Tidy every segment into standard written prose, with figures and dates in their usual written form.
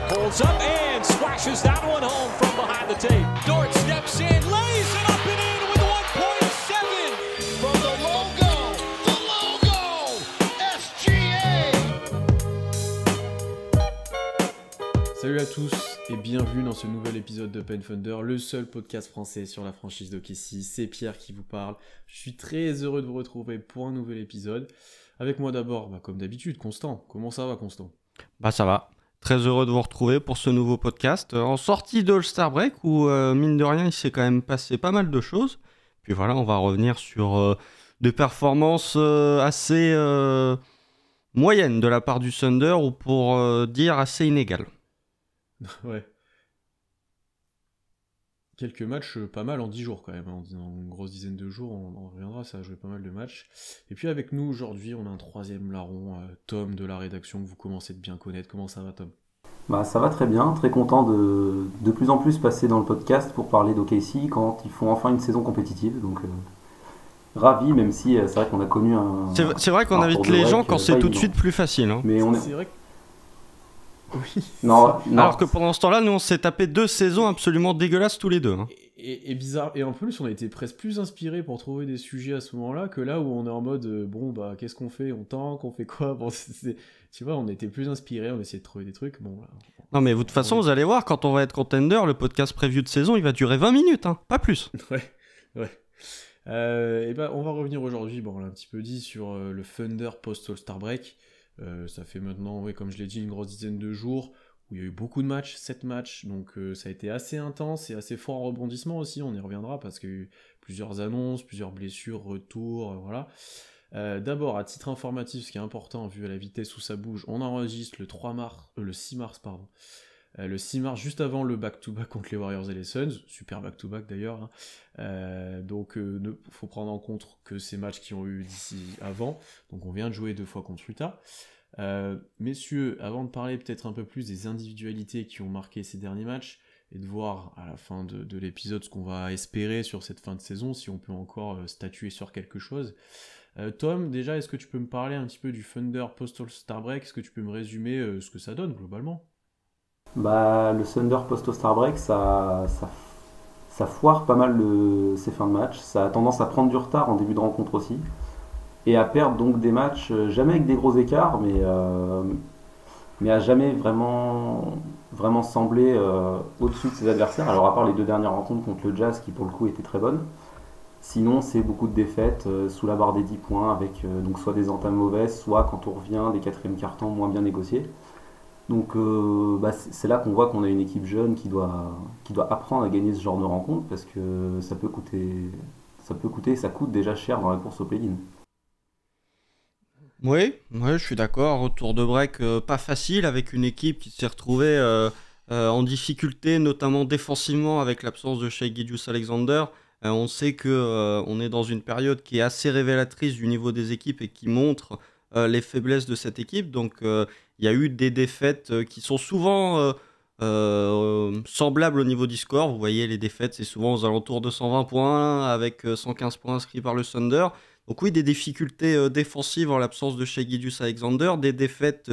Holds up and slashes that one home from behind the tape. Dort steps in, lays it up and in with 1.7 from the logo, SGA. Salut à tous et bienvenue dans ce nouvel épisode de Pen Thunder, le seul podcast français sur la franchise d'OKC. C'est Pierre qui vous parle. Je suis très heureux de vous retrouver pour un nouvel épisode. Avec moi d'abord, comme d'habitude, Constant. Comment ça va, Constant ? Ça va. Très heureux de vous retrouver pour ce nouveau podcast. En sortie de All-Star Break où, mine de rien, il s'est quand même passé pas mal de choses. Puis voilà, on va revenir sur des performances assez moyennes de la part du Thunder ou pour dire assez inégales. Ouais. Quelques matchs pas mal en 10 jours quand même, en une grosse dizaine de jours, on reviendra, ça a joué pas mal de matchs. Et puis avec nous aujourd'hui, on a un troisième larron, Tom de la rédaction que vous commencez de bien connaître. Comment ça va, Tom ? Ça va très bien, très content de plus en plus passer dans le podcast pour parler d'OKC quand ils font enfin une saison compétitive, donc ravi, même si c'est vrai qu'on a connu un... C'est vrai qu'on invite les gens quand c'est tout de suite plus facile. Hein. Mais C'est vrai que... Oui. Non. Alors que pendant ce temps-là, nous on s'est tapé 2 saisons absolument dégueulasses tous les deux. Hein. Et bizarre, et en plus on a été presque plus inspirés pour trouver des sujets à ce moment-là que là où on est en mode qu'est-ce qu'on fait, on tank, on fait quoi, tu vois, on était plus inspirés, on essayait de trouver des trucs, Non mais de toute façon vous allez voir, quand on va être contender, le podcast preview de saison il va durer 20 minutes, hein, pas plus. Ouais. On va revenir aujourd'hui, on l'a un petit peu dit, sur le Thunder post-All-Star Break. Ça fait maintenant, comme je l'ai dit, une grosse dizaine de jours où il y a eu beaucoup de matchs, 7 matchs, donc ça a été assez intense et assez fort en rebondissement aussi, on y reviendra parce qu'il y a eu plusieurs annonces, plusieurs blessures, retours, voilà. D'abord, à titre informatif, ce qui est important vu à la vitesse où ça bouge, on enregistre le 6 mars, le 6 mars, juste avant le back-to-back contre les Warriors et les Suns, super back-to-back d'ailleurs, hein. Faut prendre en compte que ces matchs qui ont eu d'ici avant, donc on vient de jouer 2 fois contre Utah. Messieurs, avant de parler peut-être un peu plus des individualités qui ont marqué ces derniers matchs, et de voir à la fin de l'épisode ce qu'on va espérer sur cette fin de saison, si on peut encore statuer sur quelque chose. Tom, déjà, est-ce que tu peux me parler un petit peu du Thunder post-All-Star Break ? Est-ce que tu peux me résumer ce que ça donne globalement ? Le Thunder post-All-Star Break, ça foire pas mal ces fins de match, ça a tendance à prendre du retard en début de rencontre aussi, et à perdre donc des matchs, jamais avec des gros écarts, mais à jamais vraiment semblé au-dessus de ses adversaires, alors à part les 2 dernières rencontres contre le Jazz qui pour le coup étaient très bonnes. Sinon c'est beaucoup de défaites sous la barre des 10 points avec donc soit des entames mauvaises, soit quand on revient des 4e quart-temps moins bien négociés. Donc c'est là qu'on voit qu'on a une équipe jeune qui doit apprendre à gagner ce genre de rencontre parce que ça coûte déjà cher dans la course au play-in. Oui, je suis d'accord. Retour de break pas facile avec une équipe qui s'est retrouvée en difficulté, notamment défensivement avec l'absence de Shai Gilgeous-Alexander. On sait qu'on est dans une période qui est assez révélatrice du niveau des équipes et qui montre les faiblesses de cette équipe. Donc il y a eu des défaites qui sont souvent semblables au niveau du score. Vous voyez, les défaites, c'est souvent aux alentours de 120 points avec 115 points inscrits par le Thunder. Donc oui, des difficultés défensives en l'absence de Shai Gilgeous-Alexander, des défaites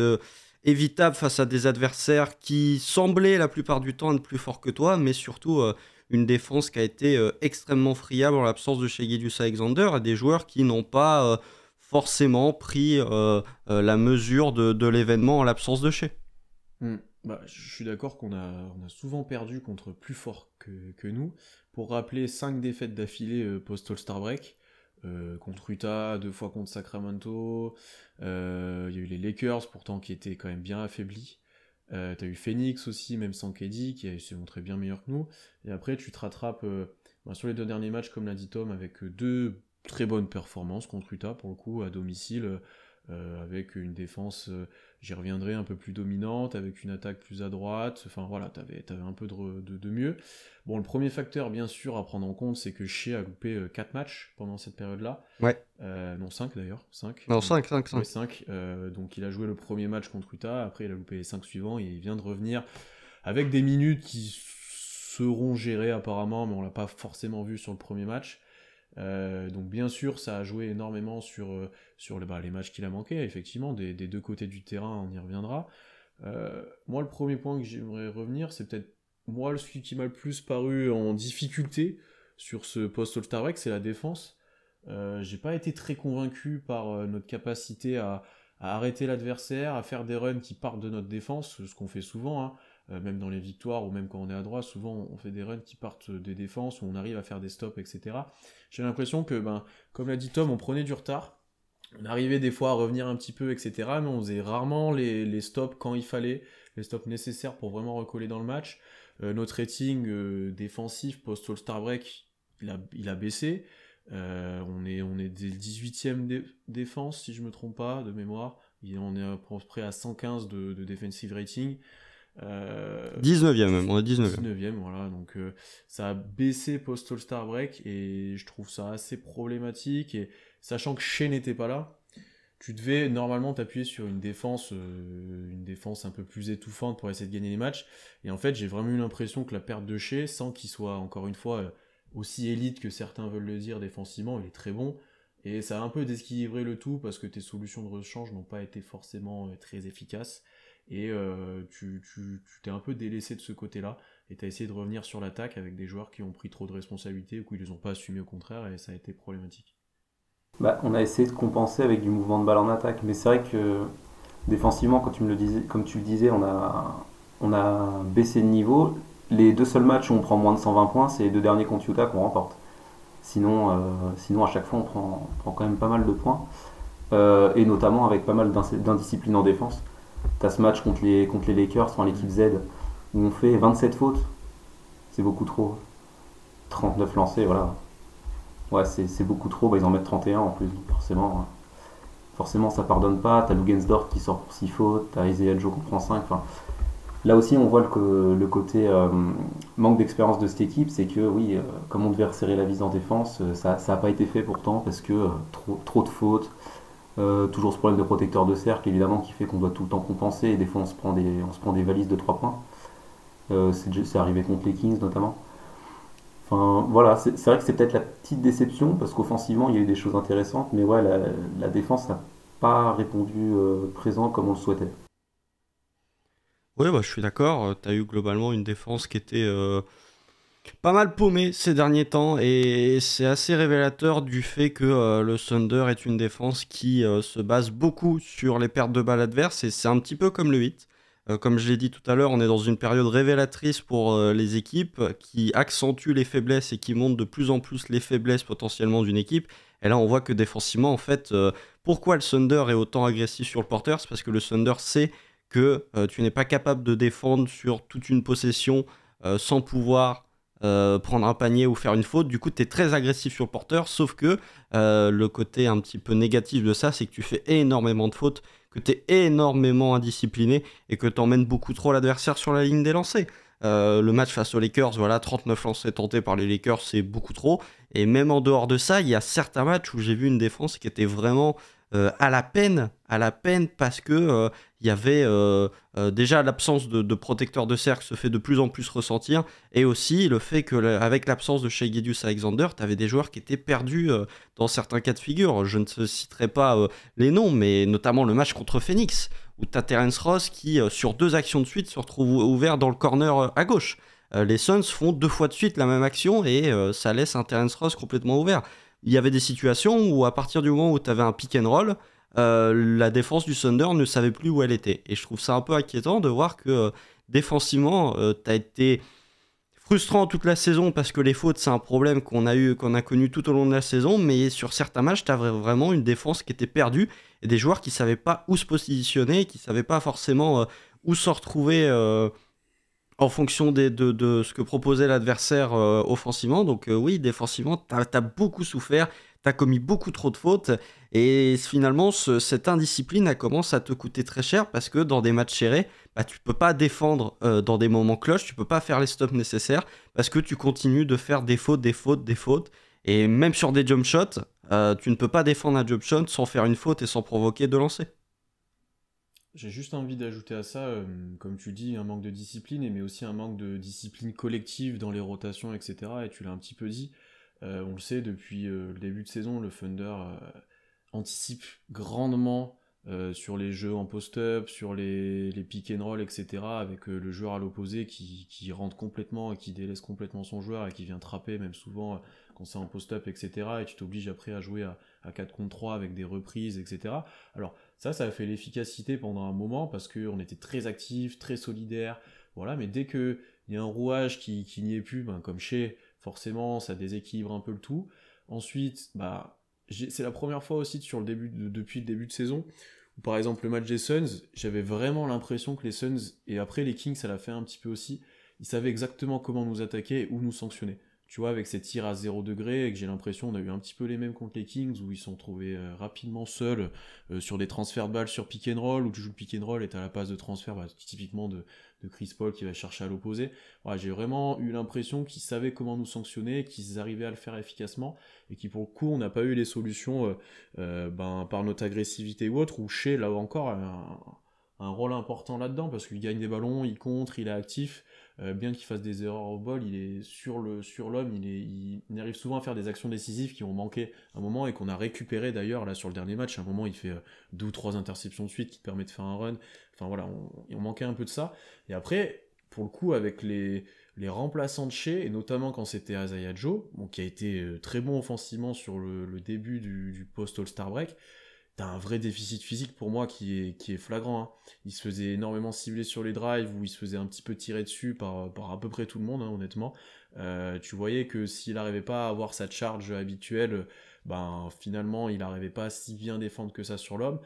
évitables face à des adversaires qui semblaient la plupart du temps être plus forts que toi, mais surtout une défense qui a été extrêmement friable en l'absence de Shai Gilgeous-Alexander et des joueurs qui n'ont pas forcément pris la mesure de l'événement en l'absence de Shai. Je suis d'accord qu'on a souvent perdu contre plus forts que nous. Pour rappeler, 5 défaites d'affilée post-All-Star Break. Contre Utah, 2 fois contre Sacramento, il y a eu les Lakers pourtant qui étaient quand même bien affaiblis, t'as eu Phoenix aussi même sans KD qui s'est montré bien meilleur que nous, et après tu te rattrapes sur les 2 derniers matchs comme l'a dit Tom avec 2 très bonnes performances contre Utah pour le coup à domicile, avec une défense, j'y reviendrai, un peu plus dominante, avec une attaque plus à droite, enfin voilà, t'avais un peu de mieux. Bon, le premier facteur, bien sûr, à prendre en compte, c'est que Shai a loupé 4 matchs pendant cette période-là. Ouais. Non, 5 d'ailleurs, 5. Non, 5. Ouais, 5. Donc il a joué le premier match contre Utah, après il a loupé les 5 suivants, et il vient de revenir avec des minutes qui seront gérées apparemment, mais on l'a pas forcément vu sur le premier match. Donc bien sûr ça a joué énormément sur les matchs qu'il a manqué, effectivement des 2 côtés du terrain, on y reviendra. Moi, le premier point que j'aimerais revenir, c'est peut-être moi celui qui m'a le plus paru en difficulté sur ce post-All-Star Break, c'est la défense. J'ai pas été très convaincu par notre capacité à arrêter l'adversaire, à faire des runs qui partent de notre défense, ce qu'on fait souvent, hein. Même dans les victoires ou même quand on est à droite, souvent on fait des runs qui partent des défenses, où on arrive à faire des stops, etc. J'ai l'impression que, comme l'a dit Tom, on prenait du retard, on arrivait des fois à revenir un petit peu, etc. Mais on faisait rarement les stops quand il fallait, les stops nécessaires pour vraiment recoller dans le match. Notre rating défensif post-All-Star Break, il a baissé. On est des 18e défense, si je me trompe pas, de mémoire. On est à peu près à 115 de defensive rating. 19e même, on est 19e. 19e, voilà. Donc ça a baissé post-All-Star Break et je trouve ça assez problématique. Et sachant que Shea n'était pas là, tu devais normalement t'appuyer sur une défense un peu plus étouffante pour essayer de gagner les matchs. Et en fait, j'ai vraiment eu l'impression que la perte de Shea, sans qu'il soit encore une fois aussi élite que certains veulent le dire défensivement, il est très bon. Et ça a un peu déséquilibré le tout parce que tes solutions de rechange n'ont pas été forcément très efficaces. Et tu t'es un peu délaissé de ce côté-là. Et tu as essayé de revenir sur l'attaque avec des joueurs qui ont pris trop de responsabilités ou qui ne les ont pas assumés au contraire. Et ça a été problématique. On a essayé de compenser avec du mouvement de balle en attaque, mais c'est vrai que défensivement, comme tu le disais, on a baissé de niveau. Les deux seuls matchs où on prend moins de 120 points, c'est les deux derniers contre Utah qu'on remporte. Sinon, à chaque fois, on prend quand même pas mal de points, et notamment avec pas mal d'indiscipline en défense. Tu as ce match contre les Lakers, enfin l'équipe Z, où on fait 27 fautes. C'est beaucoup trop. 39 lancés, voilà. Ouais, c'est beaucoup trop. Ils en mettent 31 en plus, donc forcément ça pardonne pas. T'as Lugensdorf qui sort pour 6 fautes, t'as Isaiah Joe qui prend 5. Enfin, là aussi, on voit le côté manque d'expérience de cette équipe. C'est que, oui, comme on devait resserrer la vis en défense, ça n'a pas été fait pourtant parce que trop de fautes. Toujours ce problème de protecteur de cercle, évidemment, qui fait qu'on doit tout le temps compenser. Et des fois, on se prend des valises de 3 points. C'est arrivé contre les Kings notamment. Enfin, voilà, c'est vrai que c'est peut-être la petite déception parce qu'offensivement il y a eu des choses intéressantes, mais ouais, la défense n'a pas répondu présent comme on le souhaitait. Ouais, je suis d'accord. Tu as eu globalement une défense qui était pas mal paumée ces derniers temps et c'est assez révélateur du fait que le Thunder est une défense qui se base beaucoup sur les pertes de balles adverses et c'est un petit peu comme le 8. Comme je l'ai dit tout à l'heure, on est dans une période révélatrice pour les équipes qui accentue les faiblesses et qui montre de plus en plus les faiblesses potentiellement d'une équipe. Et là, on voit que défensivement, en fait, pourquoi le Thunder est autant agressif sur le porteur, c'est parce que le Thunder sait que tu n'es pas capable de défendre sur toute une possession sans pouvoir prendre un panier ou faire une faute. Du coup, tu es très agressif sur le porteur, sauf que le côté un petit peu négatif de ça, c'est que tu fais énormément de fautes, que tu es énormément indiscipliné et que tu emmènes beaucoup trop l'adversaire sur la ligne des lancers. Le match face aux Lakers, voilà, 39 lancers tentés par les Lakers, c'est beaucoup trop. Et même en dehors de ça, il y a certains matchs où j'ai vu une défense qui était vraiment à la peine parce que il y avait déjà l'absence de protecteur de cercle se fait de plus en plus ressentir et aussi le fait que avec l'absence de Shai Gilgeous-Alexander, tu avais des joueurs qui étaient perdus dans certains cas de figure. Je ne citerai pas les noms, mais notamment le match contre Phoenix où tu as Terence Ross qui sur 2 actions de suite se retrouve ouvert dans le corner à gauche. Les Suns font 2 fois de suite la même action et ça laisse un Terence Ross complètement ouvert. Il y avait des situations où à partir du moment où tu avais un pick and roll, la défense du Thunder ne savait plus où elle était. Et je trouve ça un peu inquiétant de voir que défensivement, tu as été frustrant toute la saison parce que les fautes, c'est un problème qu'on a connu tout au long de la saison, mais sur certains matchs, tu as vraiment une défense qui était perdue et des joueurs qui ne savaient pas où se positionner, qui ne savaient pas forcément où se retrouver en fonction de ce que proposait l'adversaire offensivement. Donc oui, défensivement, t'as beaucoup souffert, t'as commis beaucoup trop de fautes, et finalement, cette indiscipline, elle commence à te coûter très cher, parce que dans des matchs serrés, tu peux pas défendre dans des moments cloches, tu peux pas faire les stops nécessaires, parce que tu continues de faire des fautes, et même sur des jump shots, tu ne peux pas défendre un jump shot sans faire une faute et sans provoquer de lancer. J'ai juste envie d'ajouter à ça, comme tu dis, un manque de discipline, mais aussi un manque de discipline collective dans les rotations, etc. Et tu l'as un petit peu dit, on le sait, depuis le début de saison, le Thunder anticipe grandement sur les jeux en post-up, sur les pick and roll, etc., avec le joueur à l'opposé qui rentre complètement et qui délaisse complètement son joueur et qui vient trapper, même souvent quand c'est en post-up, etc., et tu t'obliges après à jouer à 4 contre 3 avec des reprises, etc. Alors ça a fait l'efficacité pendant un moment parce qu'on était très actifs, très solidaires, voilà, mais dès qu'il y a un rouage qui n'y est plus, comme chez, forcément, ça déséquilibre un peu le tout. Ensuite, c'est la première fois aussi depuis le début de saison où, par exemple, le match des Suns, j'avais vraiment l'impression que les Suns, et après les Kings, ça l'a fait un petit peu aussi, ils savaient exactement comment nous attaquer et où nous sanctionner. Tu vois, avec ces tirs à 0 degré, et que j'ai l'impression on a eu un petit peu les mêmes contre les Kings, où ils sont trouvés rapidement seuls sur des transferts de balles sur pick and roll, où tu joues le pick and roll et tu as la passe de transfert, typiquement de Chris Paul qui va chercher à l'opposé. Voilà, j'ai vraiment eu l'impression qu'ils savaient comment nous sanctionner, qu'ils arrivaient à le faire efficacement, et qui pour le coup, on n'a pas eu les solutions par notre agressivité ou autre, où Shai, là encore, a un rôle important là-dedans, parce qu'il gagne des ballons, il contre, il est actif. Bien qu'il fasse des erreurs au bol, il est sur l'homme, il arrive souvent à faire des actions décisives qui ont manqué un moment et qu'on a récupéré d'ailleurs là sur le dernier match. À un moment, il fait 2 ou 3 interceptions de suite qui te permet de faire un run. Enfin voilà, on manquait un peu de ça. Et après, pour le coup, avec les remplaçants de Shai, et notamment quand c'était Isaiah Joe, qui a été très bon offensivement sur le début du post-All-Star break, t'as un vrai déficit physique pour moi qui est flagrant. Hein. Il se faisait énormément cibler sur les drives, où il se faisait un petit peu tirer dessus par à peu près tout le monde, hein, honnêtement. Tu voyais que s'il n'arrivait pas à avoir sa charge habituelle, finalement il n'arrivait pas à si bien défendre que ça sur l'homme.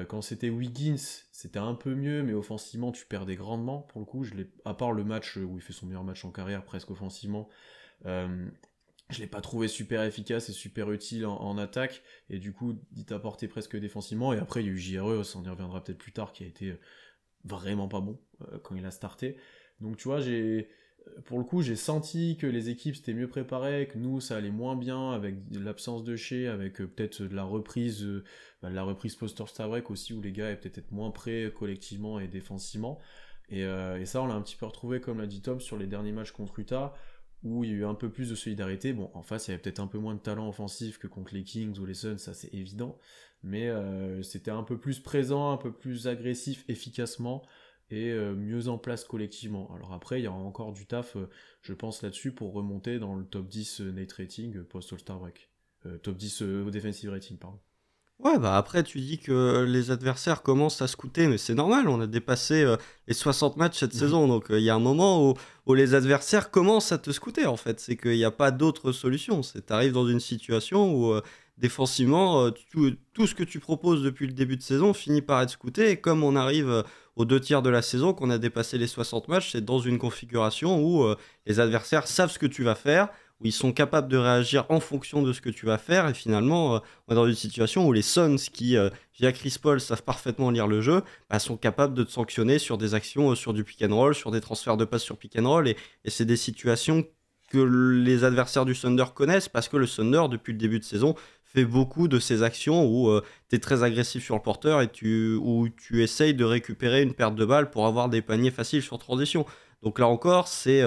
Quand c'était Wiggins, c'était un peu mieux, mais offensivement tu perdais grandement. Pour le coup, à part le match où il fait son meilleur match en carrière presque offensivement, je l'ai pas trouvé super efficace et super utile en attaque, et du coup il t'a apporté presque défensivement. Et après il y a eu JRE, on y reviendra peut-être plus tard, qui a été vraiment pas bon quand il a starté. Donc tu vois, pour le coup j'ai senti que les équipes s'étaient mieux préparées, que nous ça allait moins bien avec l'absence de Shai, avec peut-être de la reprise post-All-Star break aussi, où les gars allaient peut-être être moins prêts collectivement et défensivement. Et ça on l'a un petit peu retrouvé, comme l'a dit Tom, sur les derniers matchs contre Utah, où il y a eu un peu plus de solidarité. Bon, en face, il y avait peut-être un peu moins de talent offensif que contre les Kings ou les Suns, ça c'est évident, mais c'était un peu plus présent, un peu plus agressif efficacement, et mieux en place collectivement. Alors après, il y a encore du taf, je pense, là-dessus, pour remonter dans le top 10 Nate Rating post-All-Star break. Top 10 Defensive Rating, pardon. Ouais, après, tu dis que les adversaires commencent à scouter, mais c'est normal, on a dépassé les 60 matchs cette saison, donc il y a un moment où les adversaires commencent à te scouter, en fait. C'est qu'il n'y a pas d'autre solution. Tu arrives dans une situation où, défensivement, tout ce que tu proposes depuis le début de saison finit par être scouté, et comme on arrive aux 2 tiers de la saison, qu'on a dépassé les 60 matchs, c'est dans une configuration où les adversaires savent ce que tu vas faire, où ils sont capables de réagir en fonction de ce que tu vas faire, et finalement, on est dans une situation où les Suns, qui, via Chris Paul, savent parfaitement lire le jeu, sont capables de te sanctionner sur des actions sur du pick and roll, sur des transferts de passes sur pick and roll, et c'est des situations que les adversaires du Thunder connaissent, parce que le Thunder, depuis le début de saison, fait beaucoup de ces actions où tu es très agressif sur le porteur, et où tu essayes de récupérer une perte de balle pour avoir des paniers faciles sur transition. Donc là encore, c'est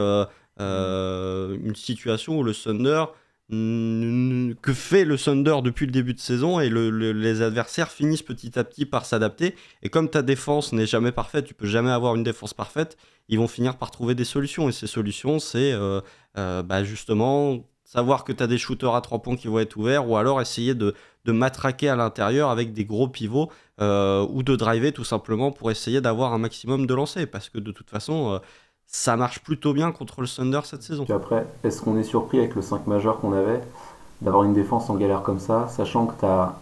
une situation où le Thunder, que fait le Thunder depuis le début de saison, et les adversaires finissent petit à petit par s'adapter, et comme ta défense n'est jamais parfaite, tu peux jamais avoir une défense parfaite, ils vont finir par trouver des solutions, et ces solutions c'est justement savoir que tu as des shooters à 3 points qui vont être ouverts, ou alors essayer de matraquer à l'intérieur avec des gros pivots, ou de driver tout simplement pour essayer d'avoir un maximum de lancers, parce que de toute façon ça marche plutôt bien contre le Thunder cette saison. Puis après, est-ce qu'on est surpris avec le 5 majeur qu'on avait d'avoir une défense en galère comme ça, sachant que tu as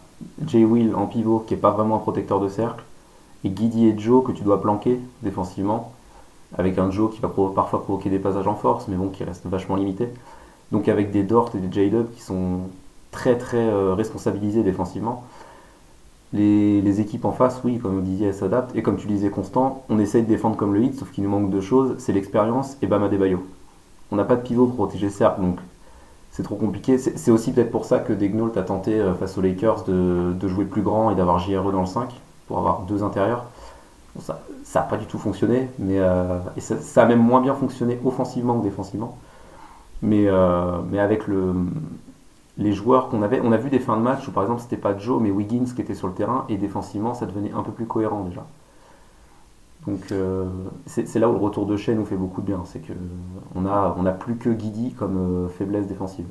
Jay Will en pivot qui n'est pas vraiment un protecteur de cercle, et Giddey et Joe que tu dois planquer défensivement, avec un Joe qui va parfois provoquer des passages en force, mais bon, qui reste vachement limité. Donc avec des Dort et des J-Dub qui sont très très responsabilisés défensivement. Les équipes en face, oui, comme on disait, elles s'adaptent. Et comme tu disais, Constant, on essaye de défendre comme le Heat, sauf qu'il nous manque 2 choses, c'est l'expérience et Bam Adebayo. On n'a pas de pivot pour protéger le cercle, donc c'est trop compliqué. C'est aussi peut-être pour ça que Daigneault a tenté face aux Lakers de jouer plus grand et d'avoir JRE dans le 5, pour avoir 2 intérieurs. Bon, ça n'a pas du tout fonctionné, mais et ça a même moins bien fonctionné offensivement que défensivement. Mais avec les joueurs qu'on avait, on a vu des fins de match où par exemple c'était pas Joe mais Wiggins qui était sur le terrain et défensivement ça devenait un peu plus cohérent déjà. Donc c'est là où le retour de Shea nous fait beaucoup de bien, c'est que on a plus que Giddey comme faiblesse défensive.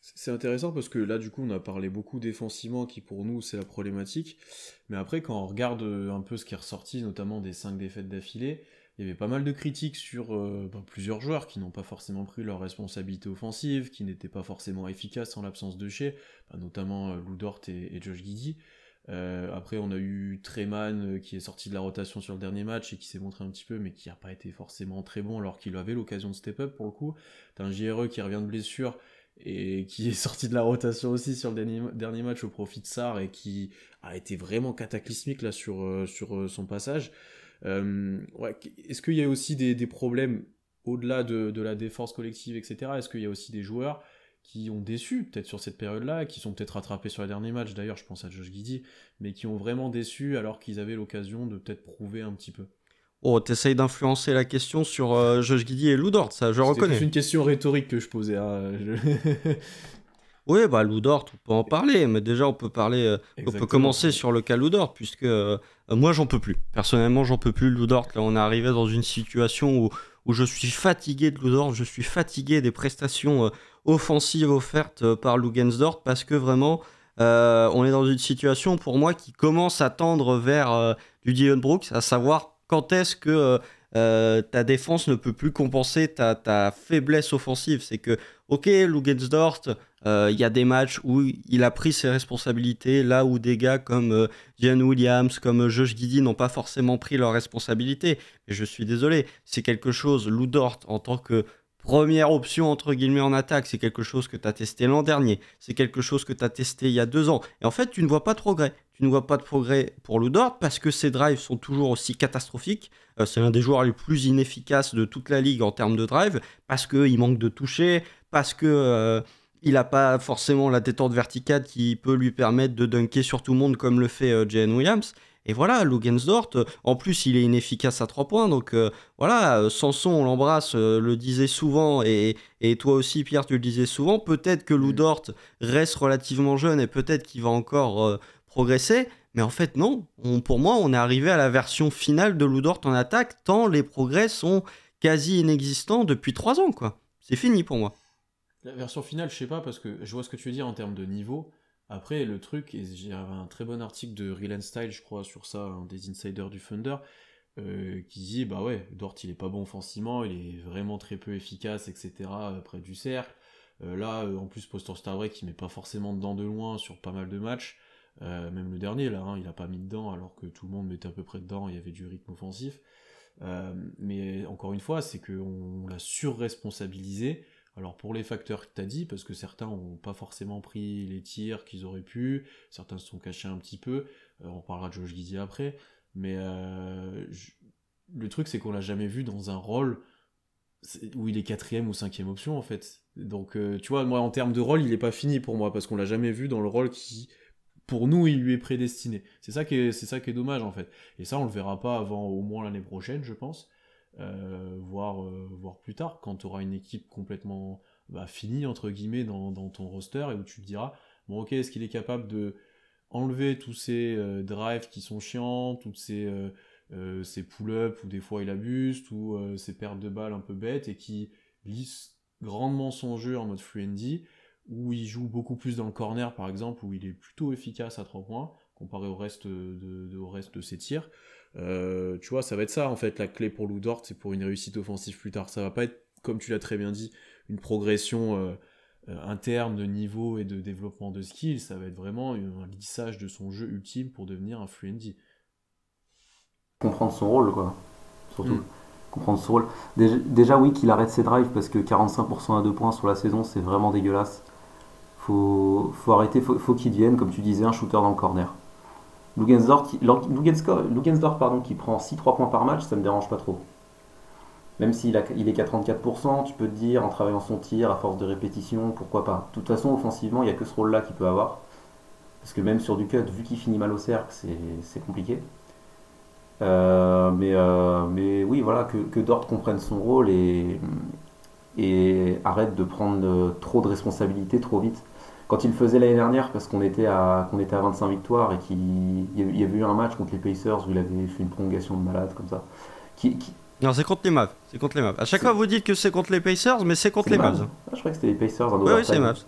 C'est intéressant parce que là, du coup, on a parlé beaucoup défensivement, qui pour nous, c'est la problématique. Mais après, quand on regarde un peu ce qui est ressorti, notamment des 5 défaites d'affilée, il y avait pas mal de critiques sur plusieurs joueurs qui n'ont pas forcément pris leurs responsabilités offensives, qui n'étaient pas forcément efficaces en l'absence de Shea, notamment Lou Dort et Josh Giddey. Après, on a eu Treman qui est sorti de la rotation sur le dernier match et qui s'est montré un petit peu, mais qui n'a pas été forcément très bon alors qu'il avait l'occasion de step up pour le coup. T'as un JRE qui revient de blessure et qui est sorti de la rotation aussi sur le dernier match au profit de Sarr et qui a été vraiment cataclysmique là sur son passage. Ouais, est-ce qu'il y a aussi des problèmes au-delà de la défense collective, etc. Est-ce qu'il y a aussi des joueurs qui ont déçu peut-être sur cette période-là, qui sont peut-être rattrapés sur les derniers matchs, d'ailleurs je pense à Josh Giddey, mais qui ont vraiment déçu alors qu'ils avaient l'occasion de peut-être prouver un petit peu? Oh, t'essayes d'influencer la question sur Josh Giddey et Lou Dort, ça je reconnais. C'est une question rhétorique que je posais. Oui, bah Lou Dort, on peut en parler, mais déjà on peut parler, on peut commencer sur le cas Lou Dort, puisque moi j'en peux plus. Personnellement, j'en peux plus Lou Dort. Là, on est arrivé dans une situation où je suis fatigué de Lou Dort, je suis fatigué des prestations offensives offertes par Luguensdorf, parce que vraiment, on est dans une situation pour moi qui commence à tendre vers du Dillon Brooks, à savoir quand est-ce que ta défense ne peut plus compenser ta faiblesse offensive. C'est que, ok, Luguensdorf, il y a des matchs où il a pris ses responsabilités, là où des gars comme Zion Williams, comme Josh Giddey n'ont pas forcément pris leurs responsabilités. Et je suis désolé, c'est quelque chose, Lou Dort, en tant que première option entre guillemets en attaque, c'est quelque chose que tu as testé l'an dernier, c'est quelque chose que tu as testé il y a 2 ans. Et en fait, tu ne vois pas de progrès. Tu ne vois pas de progrès pour Lou Dort parce que ses drives sont toujours aussi catastrophiques. C'est l'un des joueurs les plus inefficaces de toute la ligue en termes de drive, parce qu'il manque de toucher, parce que il n'a pas forcément la détente verticale qui peut lui permettre de dunker sur tout le monde comme le fait Jalen Williams. Et voilà, Luguensdorf, en plus il est inefficace à 3 points, donc voilà, Sanson, on l'embrasse, le disait souvent, et toi aussi Pierre, tu le disais souvent, peut-être que Lou Dort reste relativement jeune et peut-être qu'il va encore progresser, mais en fait non, pour moi on est arrivé à la version finale de Lou Dort en attaque, tant les progrès sont quasi inexistants depuis 3 ans, quoi. C'est fini pour moi. La version finale, je sais pas, parce que je vois ce que tu veux dire en termes de niveau. Après, le truc, et j'ai un très bon article de Real and Style, je crois, sur ça, un des insiders du Thunder, qui dit, bah ouais, Dort, il est pas bon offensivement, il est vraiment très peu efficace, etc., près du cercle. Là, en plus, post-All-Star Break, il met pas forcément dedans de loin sur pas mal de matchs. Même le dernier, là, il a pas mis dedans, alors que tout le monde mettait à peu près dedans, il y avait du rythme offensif. Mais encore une fois, c'est qu'on l'a surresponsabilisé. Alors pour les facteurs que tu as dit, parce que certains n'ont pas forcément pris les tirs qu'ils auraient pu, certains se sont cachés un petit peu, on parlera de Josh Giddey après, mais le truc c'est qu'on l'a jamais vu dans un rôle où il est 4ème ou 5ème option en fait. Donc tu vois, moi en termes de rôle, il est pas fini pour moi, parce qu'on l'a jamais vu dans le rôle qui, pour nous, il lui est prédestiné. C'est ça qui est dommage en fait. Et ça on le verra pas avant au moins l'année prochaine, je pense. Voire plus tard, quand tu auras une équipe complètement finie, entre guillemets, dans ton roster, et où tu te diras, bon ok, est-ce qu'il est capable de enlever tous ces drives qui sont chiants, toutes ces pull-ups où des fois il abuse, ou ces pertes de balles un peu bêtes, et qui lisse grandement son jeu en mode free and D, où il joue beaucoup plus dans le corner par exemple, où il est plutôt efficace à 3 points, comparé au reste de ses tirs. Tu vois, ça va être ça en fait la clé pour Lou Dort, c'est pour une réussite offensive plus tard. Ça va pas être, comme tu l'as très bien dit, une progression interne de niveau et de développement de skills, ça va être vraiment un lissage de son jeu ultime pour devenir un free and D. Comprendre son rôle, quoi. Surtout. Comprendre son rôle. Déjà oui, qu'il arrête ses drives, parce que 45% à 2 points sur la saison, c'est vraiment dégueulasse. Faut arrêter, faut qu'il devienne, comme tu disais, un shooter dans le corner. Luguensdorf, qui prend 6-3 points par match, ça me dérange pas trop. Même s'il est qu'à 34%, tu peux te dire, en travaillant son tir, à force de répétition, pourquoi pas. De toute façon, offensivement, il n'y a que ce rôle-là qu'il peut avoir. Parce que même sur du cut, vu qu'il finit mal au cercle, c'est compliqué. Mais oui, voilà, que Dort comprenne son rôle et arrête de prendre trop de responsabilités trop vite. quand il le faisait l'année dernière, parce qu'on était à 25 victoires et qu'il y avait eu un match contre les Pacers où il avait fait une prolongation de malade comme ça. Non, c'est contre les Mavs. C'est contre les Mavs. À chaque fois, vous dites que c'est contre les Pacers, mais c'est contre C'est les Mavs. Ah, je croyais que c'était les Pacers. Oui, c'est les Mavs.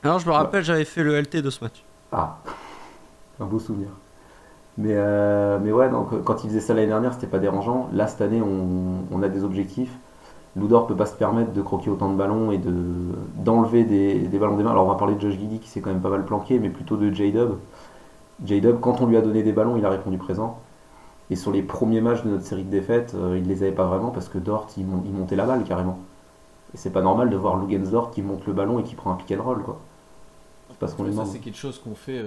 Alors, je me rappelle, j'avais fait le LT de ce match. Ah, un beau souvenir. Mais ouais, donc, quand il faisait ça l'année dernière, c'était pas dérangeant. Là, cette année, on a des objectifs. Lou Dort peut pas se permettre de croquer autant de ballons et d'enlever des ballons des mains. Alors, on va parler de Josh Giddey qui s'est quand même pas mal planqué, mais plutôt de J-Dub. J-Dub, quand on lui a donné des ballons, il a répondu présent. Et sur les premiers matchs de notre série de défaites, il les avait pas vraiment parce que Dort, il montait la balle carrément. Et c'est pas normal de voir Luguentz-Dort qui monte le ballon et qui prend un pick and roll, quoi. C'est pas ce qu'on lui demande. Ça, c'est quelque chose qu'on fait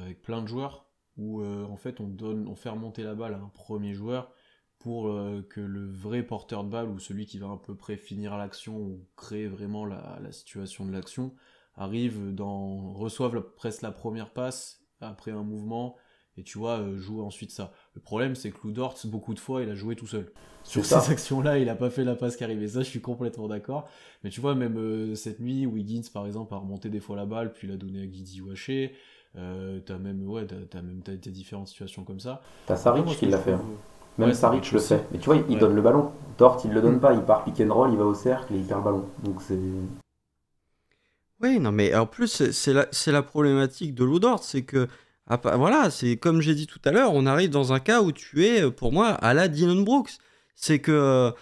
avec plein de joueurs, où en fait on fait remonter la balle à un premier joueur pour que le vrai porteur de balle, ou celui qui va à peu près finir l'action ou créer vraiment la situation de l'action, reçoive presque la première passe après un mouvement, et tu vois, joue ensuite ça. Le problème, c'est que Lou Dort, beaucoup de fois, il a joué tout seul. Sur ces actions-là, il a pas fait la passe qui arrivait. Ça, je suis complètement d'accord. Mais tu vois, même cette nuit, Wiggins, par exemple, a remonté des fois la balle, puis il a donné à Giddey ou Haché. T'as différentes situations comme ça. T'as Saric qui l'a fait. Même Saric le fait. Mais tu vois, il donne le ballon. Dort, il le donne pas. Il part pick and roll, il va au cercle et il perd le ballon. Donc c'est... Oui, non, mais en plus, c'est la problématique de Lou Dort, c'est que, voilà, c'est comme j'ai dit tout à l'heure, on arrive dans un cas où tu es, pour moi, à la Dillon Brooks. C'est que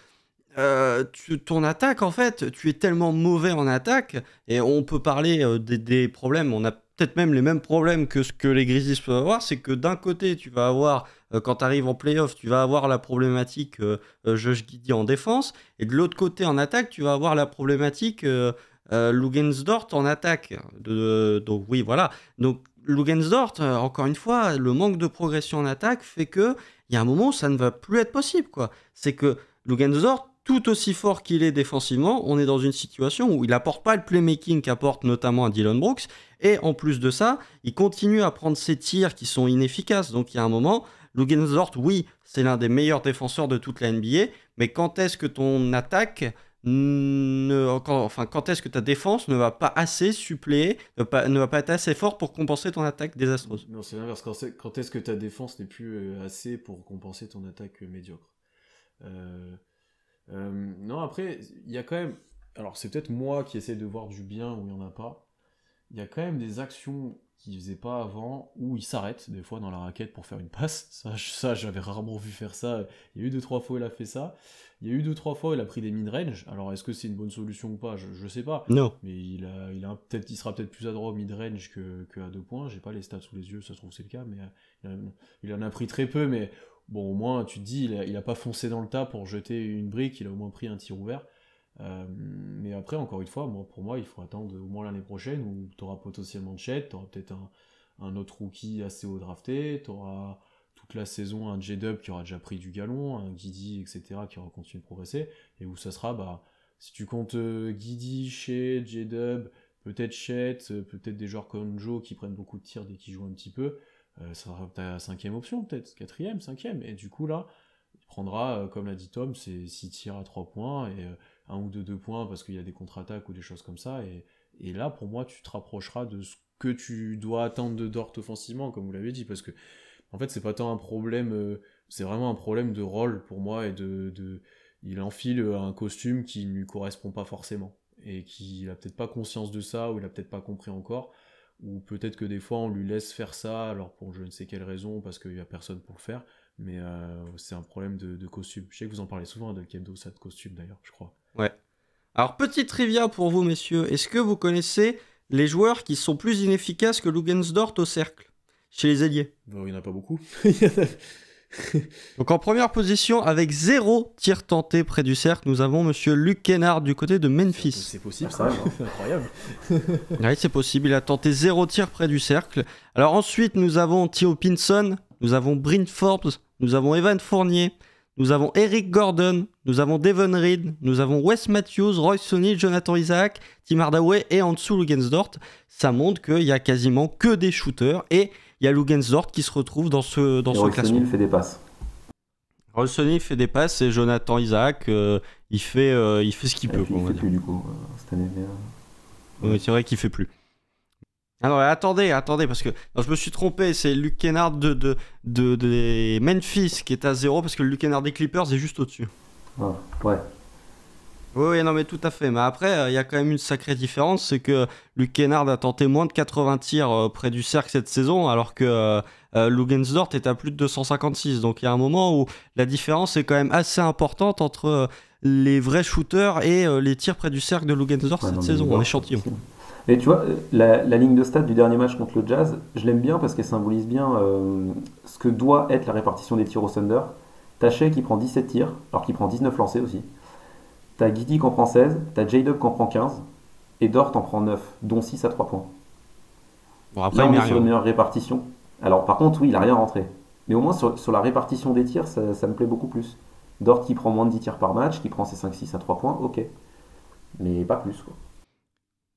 ton attaque, en fait, tu es tellement mauvais en attaque, et on peut parler des problèmes, on a peut-être même les mêmes problèmes que ce que les Grizzlies peuvent avoir, c'est que d'un côté, tu vas avoir, quand tu arrives en playoff, tu vas avoir la problématique Josh Giddey en défense, et de l'autre côté, en attaque, tu vas avoir la problématique Luguentz-Dort en attaque. Donc oui, voilà. Donc Luguentz-Dort, encore une fois, le manque de progression en attaque fait que il y a un moment où ça ne va plus être possible, quoi. C'est que Luguentz-Dort, tout aussi fort qu'il est défensivement, on est dans une situation où il n'apporte pas le playmaking qu'apporte notamment à Dillon Brooks, et en plus de ça, il continue à prendre ses tirs qui sont inefficaces. Donc il y a un moment, Luguentz-Dort, oui, c'est l'un des meilleurs défenseurs de toute la NBA, mais quand est-ce que ton attaque quand est-ce que ta défense ne va pas assez suppléer, ne va pas être assez forte pour compenser ton attaque désastreuse? Non, c'est l'inverse. Quand est-ce que ta défense n'est plus assez pour compenser ton attaque médiocre? Non, après, il y a quand même... Alors, c'est peut-être moi qui essaie de voir du bien où il n'y en a pas. Il y a quand même des actions qu'il ne faisait pas avant, où il s'arrête, des fois, dans la raquette pour faire une passe. Ça j'avais rarement vu faire ça. Il y a eu 2-3 fois où il a fait ça. Il y a eu 2-3 fois où il a pris des mid-range. Alors, est-ce que c'est une bonne solution ou pas? Je sais pas. Non. Mais il sera peut-être plus adroit au mid-range que à 2 points. J'ai pas les stats sous les yeux, ça se trouve c'est le cas. Mais il en a pris très peu. Mais bon, au moins, tu te dis, il a pas foncé dans le tas pour jeter une brique. Il a au moins pris un tir ouvert. Mais après, encore une fois, pour moi, il faut attendre au moins l'année prochaine où tu auras potentiellement Chet, tu auras peut-être un autre rookie assez haut drafté, tu auras toute la saison un J-Dub qui aura déjà pris du galon, un Giddey, etc., qui aura continué de progresser, et où ça sera, si tu comptes Giddey, Chet, J-Dub, peut-être Chet, peut-être des joueurs comme Joe qui prennent beaucoup de tirs dès qu'ils jouent un petit peu, ça sera ta 5e option, peut-être 4e, 5e, et du coup là, il prendra, comme l'a dit Tom, c'est 6 tirs à 3 points, et 1 ou 2 points parce qu'il y a des contre-attaques ou des choses comme ça, et là pour moi tu te rapprocheras de ce que tu dois attendre de Dort offensivement, comme vous l'avez dit, parce que en fait c'est pas tant un problème, c'est vraiment un problème de rôle pour moi, et il enfile un costume qui ne lui correspond pas forcément, et qu'il a peut-être pas conscience de ça, ou il a peut-être pas compris encore, ou peut-être que des fois on lui laisse faire ça, alors pour je ne sais quelle raison, parce qu'il y a personne pour le faire, mais c'est un problème de costume. Je sais que vous en parlez souvent de Kendo, ça de costume d'ailleurs, je crois. Ouais. Alors, petite trivia pour vous, messieurs. Est-ce que vous connaissez les joueurs qui sont plus inefficaces que Luguentz-Dort au cercle, chez les ailiers? Il n'y en a pas beaucoup. Donc, en première position, avec 0 tir tenté près du cercle, nous avons monsieur Luke Kennard du côté de Memphis. C'est possible, ça, c'est incroyable. Oui, c'est possible. Il a tenté 0 tir près du cercle. Alors, ensuite, nous avons Theo Pinson, nous avons Bryn Forbes, nous avons Evan Fournier, nous avons Eric Gordon, nous avons Devon Reed, nous avons Wes Matthews, Royce O'Neal, Jonathan Isaac, Tim Hardaway et en dessous Luguentz-Dort. Ça montre qu'il y a quasiment que des shooters, et il y a Luguentz-Dort qui se retrouve dans ce classement. Royce O'Neal fait des passes. Royce O'Neal fait des passes, et Jonathan Isaac, il fait ce qu'il peut. Il ne fait plus du coup cette année. Oui, c'est vrai qu'il fait plus. Alors attendez, parce que non, je me suis trompé, c'est Luke Kennard des Memphis qui est à 0, parce que le Luke Kennard des Clippers est juste au-dessus. Ah, ouais. Oui, non mais tout à fait, mais après, il y a quand même une sacrée différence, c'est que Luke Kennard a tenté moins de 80 tirs près du cercle cette saison, alors que Luguensdort est à plus de 256, donc il y a un moment où la différence est quand même assez importante entre les vrais shooters et les tirs près du cercle de Luguensdort Ouais, non, cette mais saison, voir, en c'est échantillon. possible. Et tu vois, la ligne de stats du dernier match contre le Jazz, je l'aime bien parce qu'elle symbolise bien ce que doit être la répartition des tirs au Thunder. T'as Shea qui prend 17 tirs, alors qu'il prend 19 lancés aussi. T'as Giddey qui en prend 16, t'as J-Dub qui en prend 15, et Dort en prend 9, dont 6 à 3 points. Bon, après, Là, il on met est sur une rien. meilleure répartition. Alors, par contre, oui, il a rien rentré. Mais au moins, sur la répartition des tirs, ça me plaît beaucoup plus. Dort qui prend moins de 10 tirs par match, qui prend ses 5-6 à 3 points, ok. Mais pas plus, quoi.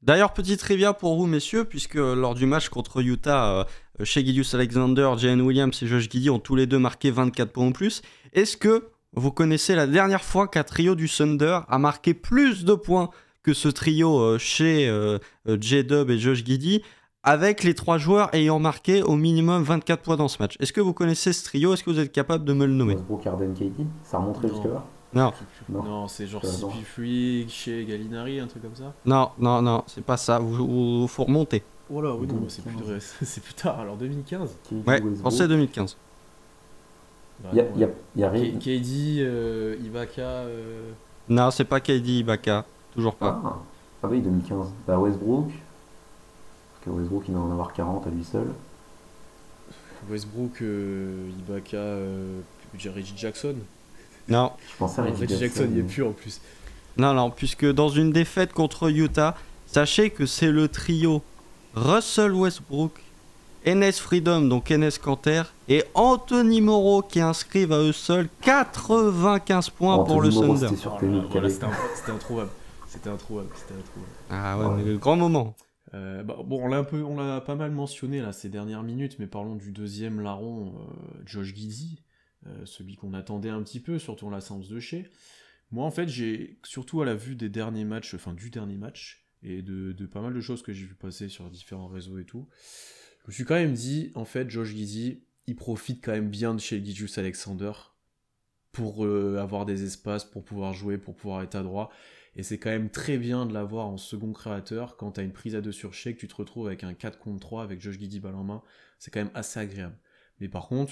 D'ailleurs, petite trivia pour vous, messieurs, puisque lors du match contre Utah, Shai Gilgeous-Alexander, Jalen Williams et Josh Giddey ont tous les deux marqué 24 points ou plus. Est-ce que vous connaissez la dernière fois qu'un trio du Thunder a marqué plus de points que ce trio chez J-Dub et Josh Giddey, avec les trois joueurs ayant marqué au minimum 24 points dans ce match? Est-ce que vous connaissez ce trio? Est-ce que vous êtes capable de me le nommer? Westbrook, Harden, KD, ça remonterait Non. jusque-là? Non, Non. Non, c'est genre Non. CP3 chez Gallinari, un truc comme ça. non, c'est pas ça. Faut remonter. Oh là, oui, non, 2015. c'est c'est plus tard, alors 2015. KD, Ouais, Westbrook. pensez 2015. Bah, Il y a, non, y a- y a rien. KD, Ibaka. Non, c'est pas KD Ibaka. Toujours pas. Ah oui, 2015. Bah, Westbrook. Parce que Westbrook, il va en avoir 40 à lui seul. Westbrook, Ibaka, Reggie Jackson. Non. Je pensais à Reggie Jackson, il est plus en plus. Non, puisque dans une défaite contre Utah, sachez que c'est le trio Russell Westbrook, Enes Freedom, donc Enes Kanter, et Anthony Morrow qui inscrivent à eux seuls 95 points pour le Anthony Morrow, Thunder. c'était sur Oh tes là là, nuques, voilà, avec- c'était introuvable. C'était introuvable. Ah ouais, Ouais. mais grand moment. Bon, on l'a pas mal mentionné là ces dernières minutes, mais parlons du deuxième larron, Josh Giddey, celui qu'on attendait un petit peu, surtout en la séance de Shea. Moi, en fait, j'ai surtout à la vue des derniers matchs, enfin du dernier match, et de pas mal de choses que j'ai vu passer sur différents réseaux et tout, je me suis quand même dit, en fait, Josh Giddey, il profite quand même bien de chez Gilgeous-Alexander pour avoir des espaces, pour pouvoir jouer, pour pouvoir être à droit. Et c'est quand même très bien de l'avoir en second créateur quand t'as une prise à 2 sur Shea, que tu te retrouves avec un 4 contre 3 avec Josh Giddey balle en main. C'est quand même assez agréable. Mais par contre,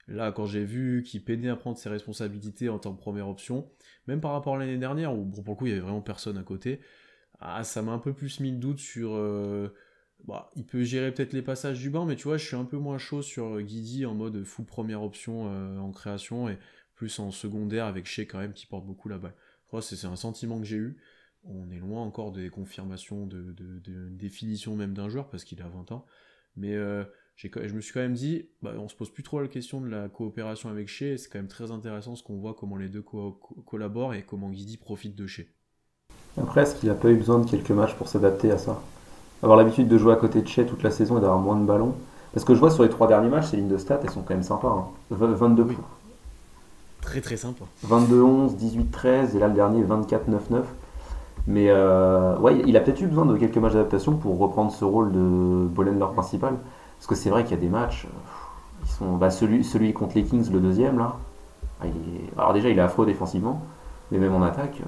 là, quand j'ai vu qu'il peinait à prendre ses responsabilités en tant que première option, même par rapport à l'année dernière, où bon, pour le coup, il y avait vraiment personne à côté, ça m'a un peu plus mis le doute sur... il peut gérer peut-être les passages du banc, mais tu vois, je suis un peu moins chaud sur Giddey en mode full première option en création, et plus en secondaire avec Shea quand même qui porte beaucoup la balle. C'est un sentiment que j'ai eu. On est loin encore des confirmations de définition même d'un joueur parce qu'il a 20 ans. Mais je me suis quand même dit, on se pose plus trop la question de la coopération avec Shea. C'est quand même très intéressant ce qu'on voit, comment les deux collaborent et comment Giddey profite de Shea. Après, est-ce qu'il a pas eu besoin de quelques matchs pour s'adapter à ça? Avoir l'habitude de jouer à côté de Shea toute la saison et d'avoir moins de ballons. Parce que je vois sur les 3 derniers matchs, ces lignes de stats, elles sont quand même sympas. Hein. 22 Oui. points. Très très sympa. 22-11, 18-13, et là le dernier 24-9-9. Mais il a peut-être eu besoin de quelques matchs d'adaptation pour reprendre ce rôle de ball handler principal. Parce que c'est vrai qu'il y a des matchs, ils sont, celui contre les Kings, le deuxième là. Alors déjà il est affreux défensivement, mais même en attaque,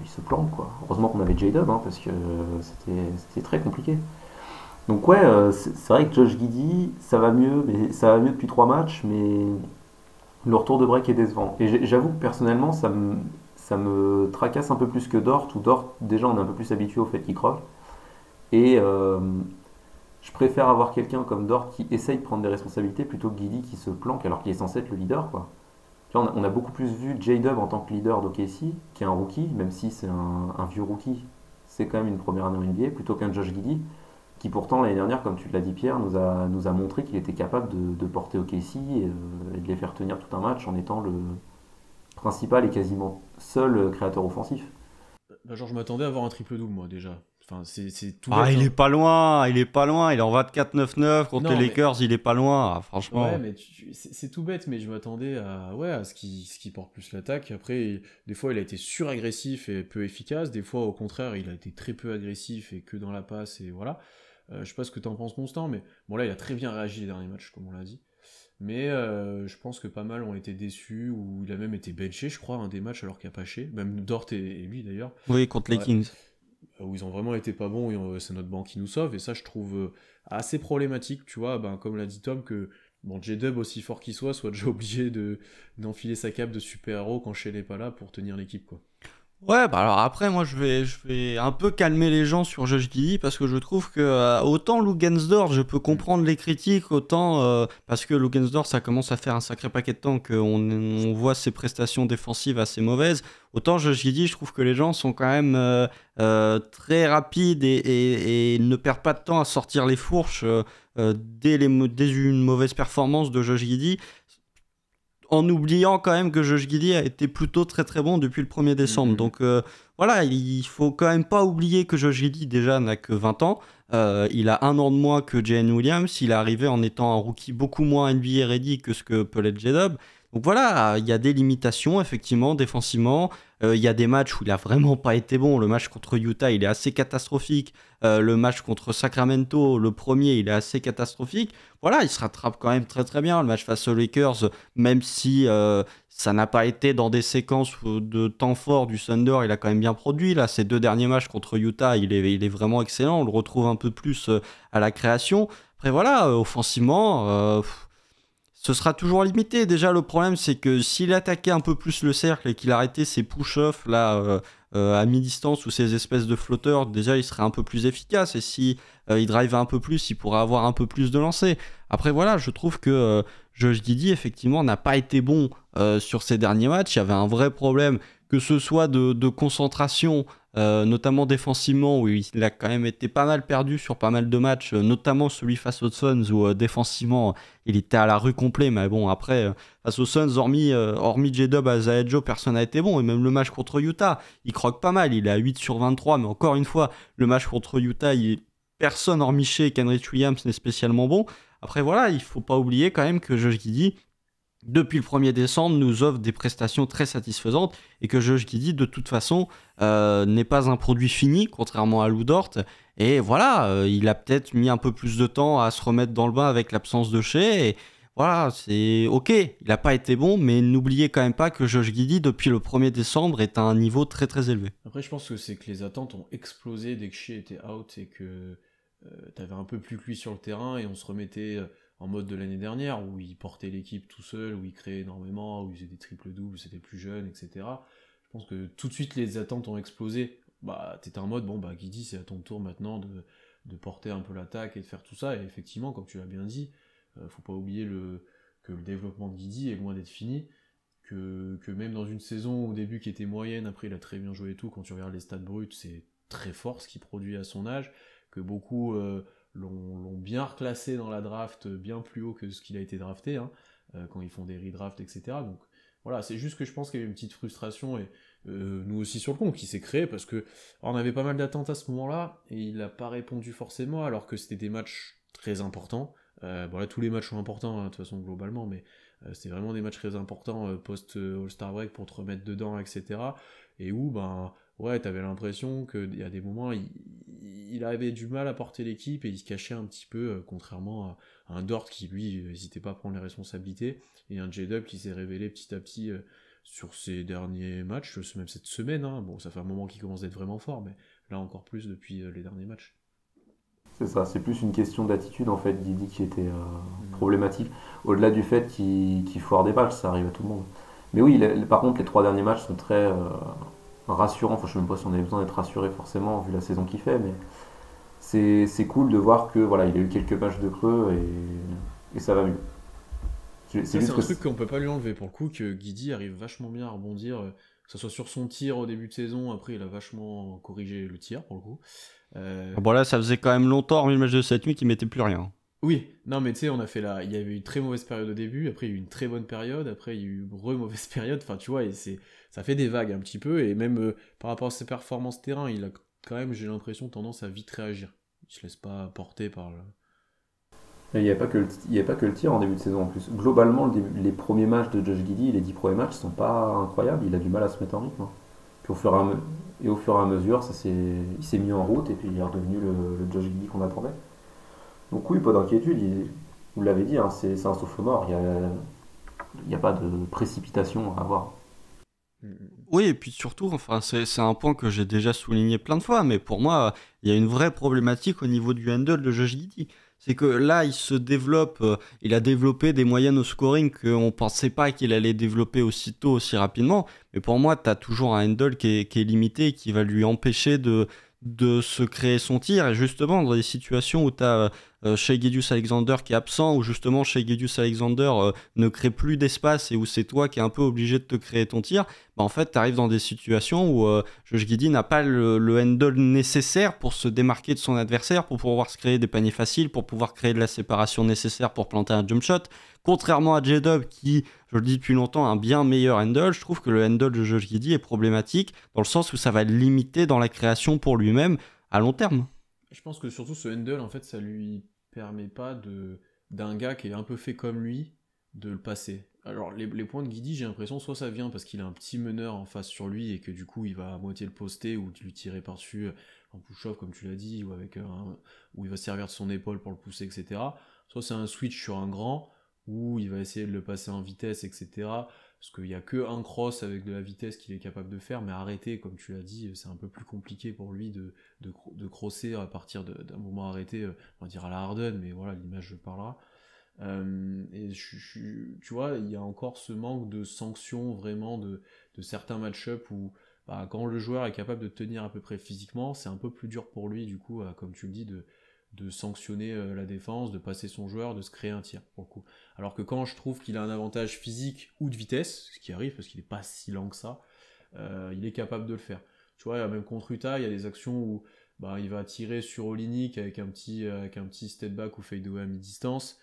il se plante quoi. Heureusement qu'on avait J-Dub parce que c'était très compliqué. Donc ouais, c'est vrai que Josh Giddey, ça va mieux depuis 3 matchs, mais le retour de break est décevant. Et j'avoue que personnellement, ça me tracasse un peu plus que Dort, où Dort, déjà, on est un peu plus habitué au fait qu'il croque. Et je préfère avoir quelqu'un comme Dort qui essaye de prendre des responsabilités plutôt que Giddey qui se planque alors qu'il est censé être le leader, quoi. Tu vois, on a beaucoup plus vu J-Dub en tant que leader d'OKC, qui est un rookie, même si c'est un vieux rookie. C'est quand même une première année en NBA, plutôt qu'un Josh Giddey, qui pourtant l'année dernière, comme tu l'as dit Pierre, nous a montré qu'il était capable de porter OKC et de les faire tenir tout un match en étant le principal et quasiment seul créateur offensif. Genre, je m'attendais à avoir un triple-double, moi, déjà. Enfin, c'est tout Ah, bête, il hein. est pas loin, il est en 24-9-9 contre Non, les mais- Lakers, il est pas loin, franchement. Ouais, mais c'est tout bête, mais je m'attendais à ce qui porte plus l'attaque. Après, des fois, il a été suragressif et peu efficace. Des fois, au contraire, il a été très peu agressif et que dans la passe, et voilà. Je sais pas ce que t'en penses, Constant, mais bon, là, il a très bien réagi les derniers matchs, comme on l'a dit. Mais je pense que pas mal ont été déçus, ou il a même été benché, je crois, un des matchs alors qu'il n'y a pas Shea, même Dort et lui d'ailleurs. Oui, contre les Ouais. Kings. Où ils ont vraiment été pas bons, et c'est notre banc qui nous sauve, et ça je trouve assez problématique, tu vois, comme l'a dit Tom, que bon, J-Dub, aussi fort qu'il soit déjà obligé d'enfiler sa cape de super-héros quand Shea n'est pas là pour tenir l'équipe, quoi. Ouais, bah alors après, moi je vais un peu calmer les gens sur Josh Giddey parce que je trouve que autant Luguensdorf, je peux comprendre les critiques, autant parce que Luguensdorf, ça commence à faire un sacré paquet de temps qu'on voit ses prestations défensives assez mauvaises. Autant Josh Giddey, je trouve que les gens sont quand même très rapides et ne perdent pas de temps à sortir les fourches dès une mauvaise performance de Josh Giddey. En oubliant quand même que Josh Giddey a été plutôt très très bon depuis le 1er décembre. Donc voilà, il faut quand même pas oublier que Josh Giddey déjà n'a que 20 ans. Il a 1 an de moins que Jalen Williams. Il est arrivé en étant un rookie beaucoup moins NBA ready que ce que peut l'être J-Dub. Donc voilà, il y a des limitations effectivement défensivement. Il y a des matchs où il a vraiment pas été bon. Le match contre Utah, il est assez catastrophique. Le match contre Sacramento, le premier, il est assez catastrophique. Voilà, il se rattrape quand même très très bien. Le match face aux Lakers, même si ça n'a pas été dans des séquences de temps fort du Thunder, il a quand même bien produit. Là, ces 2 derniers matchs contre Utah, il est vraiment excellent. On le retrouve un peu plus à la création. Après voilà, offensivement, ce sera toujours limité. Déjà, le problème, c'est que s'il attaquait un peu plus le cercle et qu'il arrêtait ses push-offs là, à mi-distance ou ces espèces de flotteurs, déjà, il serait un peu plus efficace. Et si il drivait un peu plus, il pourrait avoir un peu plus de lancers. Après, voilà, je trouve que Josh Giddey, effectivement, n'a pas été bon sur ces derniers matchs. Il y avait un vrai problème, que ce soit de concentration, notamment défensivement, où il a quand même été pas mal perdu sur pas mal de matchs, notamment celui face aux Suns, où défensivement, il était à la rue complet. Mais bon, après, face aux Suns, hormis J-Dub à Isaiah Joe, personne n'a été bon. Et même le match contre Utah, il croque pas mal. Il est à 8 sur 23. Mais encore une fois, le match contre Utah, personne hormis Shea et Kenrich Williams n'est spécialement bon. Après, voilà, il faut pas oublier quand même que Josh Giddey, depuis le 1er décembre, nous offre des prestations très satisfaisantes et que Josh Giddey, de toute façon, n'est pas un produit fini, contrairement à Lou Dort. Et voilà, il a peut-être mis un peu plus de temps à se remettre dans le bain avec l'absence de Shea. Et voilà, c'est ok, il n'a pas été bon, mais n'oubliez quand même pas que Josh Giddey, depuis le 1er décembre, est à un niveau très très élevé. Après, je pense que c'est que les attentes ont explosé dès que Shea était out et que t'avais un peu plus que lui sur le terrain et on se remettait en mode de l'année dernière où il portait l'équipe tout seul, où il créait énormément, où il faisait des triples-doubles, c'était plus jeune, etc. Je pense que tout de suite les attentes ont explosé. T'étais en mode, Giddey, c'est à ton tour maintenant de porter un peu l'attaque et de faire tout ça. Et effectivement, comme tu l'as bien dit, faut pas oublier que le développement de Giddey est loin d'être fini. Que même dans une saison au début qui était moyenne, après il a très bien joué et tout, quand tu regardes les stats bruts, c'est très fort ce qu'il produit à son âge, que beaucoup l'ont bien reclassé dans la draft bien plus haut que ce qu'il a été drafté, hein, quand ils font des redrafts, etc. Donc voilà, c'est juste que je pense qu'il y a eu une petite frustration, et nous aussi sur le compte, qui s'est créé, parce que on avait pas mal d'attentes à ce moment-là, et il n'a pas répondu forcément, alors que c'était des matchs très importants. Là, tous les matchs sont importants, hein, de toute façon, globalement, mais c'était vraiment des matchs très importants post-All-Star Break pour te remettre dedans, etc. Et où, ouais, t'avais l'impression qu'il y a des moments, il avait du mal à porter l'équipe et il se cachait un petit peu, contrairement à un Dort qui, lui, n'hésitait pas à prendre les responsabilités, et un J-Dub qui s'est révélé petit à petit sur ces derniers matchs, même cette semaine, hein. Bon, ça fait un moment qu'il commence d'être vraiment fort, mais là encore plus depuis les derniers matchs. C'est ça, c'est plus une question d'attitude en fait, Giddey, qui était problématique. Au-delà du fait qu'il foire des matchs, ça arrive à tout le monde. Mais oui, par contre, les 3 derniers matchs sont très rassurants. Enfin, je ne sais même pas si on avait besoin d'être rassuré forcément vu la saison qu'il fait, mais c'est cool de voir que voilà, il a eu quelques matchs de creux et ça va mieux. C'est un truc qu'on peut pas lui enlever pour le coup, que Giddey arrive vachement bien à rebondir, que ce soit sur son tir au début de saison, après il a vachement corrigé le tir pour le coup. Bon là, ça faisait quand même longtemps, hormis le match de cette nuit, qu'il mettait plus rien. Oui, non mais tu sais, il y avait eu une très mauvaise période au début, après il y a eu une très bonne période, après il y a eu une mauvaise période, enfin tu vois, et ça fait des vagues un petit peu, et même par rapport à ses performances terrain, il a quand même, j'ai l'impression, tendance à vite réagir. Il se laisse pas porter par le... Il n'y avait pas que le tir en début de saison en plus. Globalement, les premiers matchs de Josh Giddey, les 10 premiers matchs, sont pas incroyables, il a du mal à se mettre en rythme. Puis au fur et à mesure, il s'est mis en route et puis il est redevenu le Josh Giddey qu'on attendait. Donc oui, pas d'inquiétude, vous l'avez dit, hein, c'est un souffle mort, il n'y a pas de précipitation à avoir. Oui, et puis surtout, enfin, c'est un point que j'ai déjà souligné plein de fois, mais pour moi, il y a une vraie problématique au niveau du handle de Josh Giddey. C'est que là, il se développe, il a développé des moyennes au scoring qu'on ne pensait pas qu'il allait développer aussitôt, aussi rapidement. Mais pour moi, tu as toujours un handle qui est limité et qui va lui empêcher de se créer son tir. Et justement, dans des situations où tu as Shai Gilgeous-Alexander qui est absent, où justement Shai Gilgeous-Alexander ne crée plus d'espace et où c'est toi qui es un peu obligé de te créer ton tir, bah en fait, tu arrives dans des situations où Josh Giddey n'a pas le handle nécessaire pour se démarquer de son adversaire, pour pouvoir se créer des paniers faciles, pour pouvoir créer de la séparation nécessaire pour planter un jump shot. Contrairement à J-Dub qui, je le dis depuis longtemps, a un bien meilleur handle, je trouve que le handle de Josh Giddey est problématique dans le sens où ça va le limiter dans la création pour lui-même à long terme. Je pense que surtout ce handle, en fait, ça lui permet pas d'un gars qui est un peu fait comme lui de le passer. Alors les points de Giddey, j'ai l'impression soit ça vient parce qu'il a un petit meneur en face sur lui et que du coup il va à moitié le poster ou lui tirer par-dessus en push-off comme tu l'as dit ou avec où il va servir de son épaule pour le pousser, etc. Soit c'est un switch sur un grand où il va essayer de le passer en vitesse, etc. Parce qu'il n'y a que un cross avec de la vitesse qu'il est capable de faire, mais arrêter, comme tu l'as dit, c'est un peu plus compliqué pour lui de crosser à partir d'un moment arrêté, on va dire à la Harden, mais voilà, l'image parlera. Et tu vois, il y a encore ce manque de sanctions vraiment de certains match-up où bah, quand le joueur est capable de tenir à peu près physiquement, c'est un peu plus dur pour lui, du coup, comme tu le dis, de sanctionner la défense, de passer son joueur, de se créer un tir, pour le coup. Alors que quand je trouve qu'il a un avantage physique ou de vitesse, ce qui arrive parce qu'il n'est pas si lent que ça, il est capable de le faire. Tu vois, même contre Utah, il y a des actions où bah, il va tirer sur Olynyk avec un petit step back ou fadeaway à mi-distance,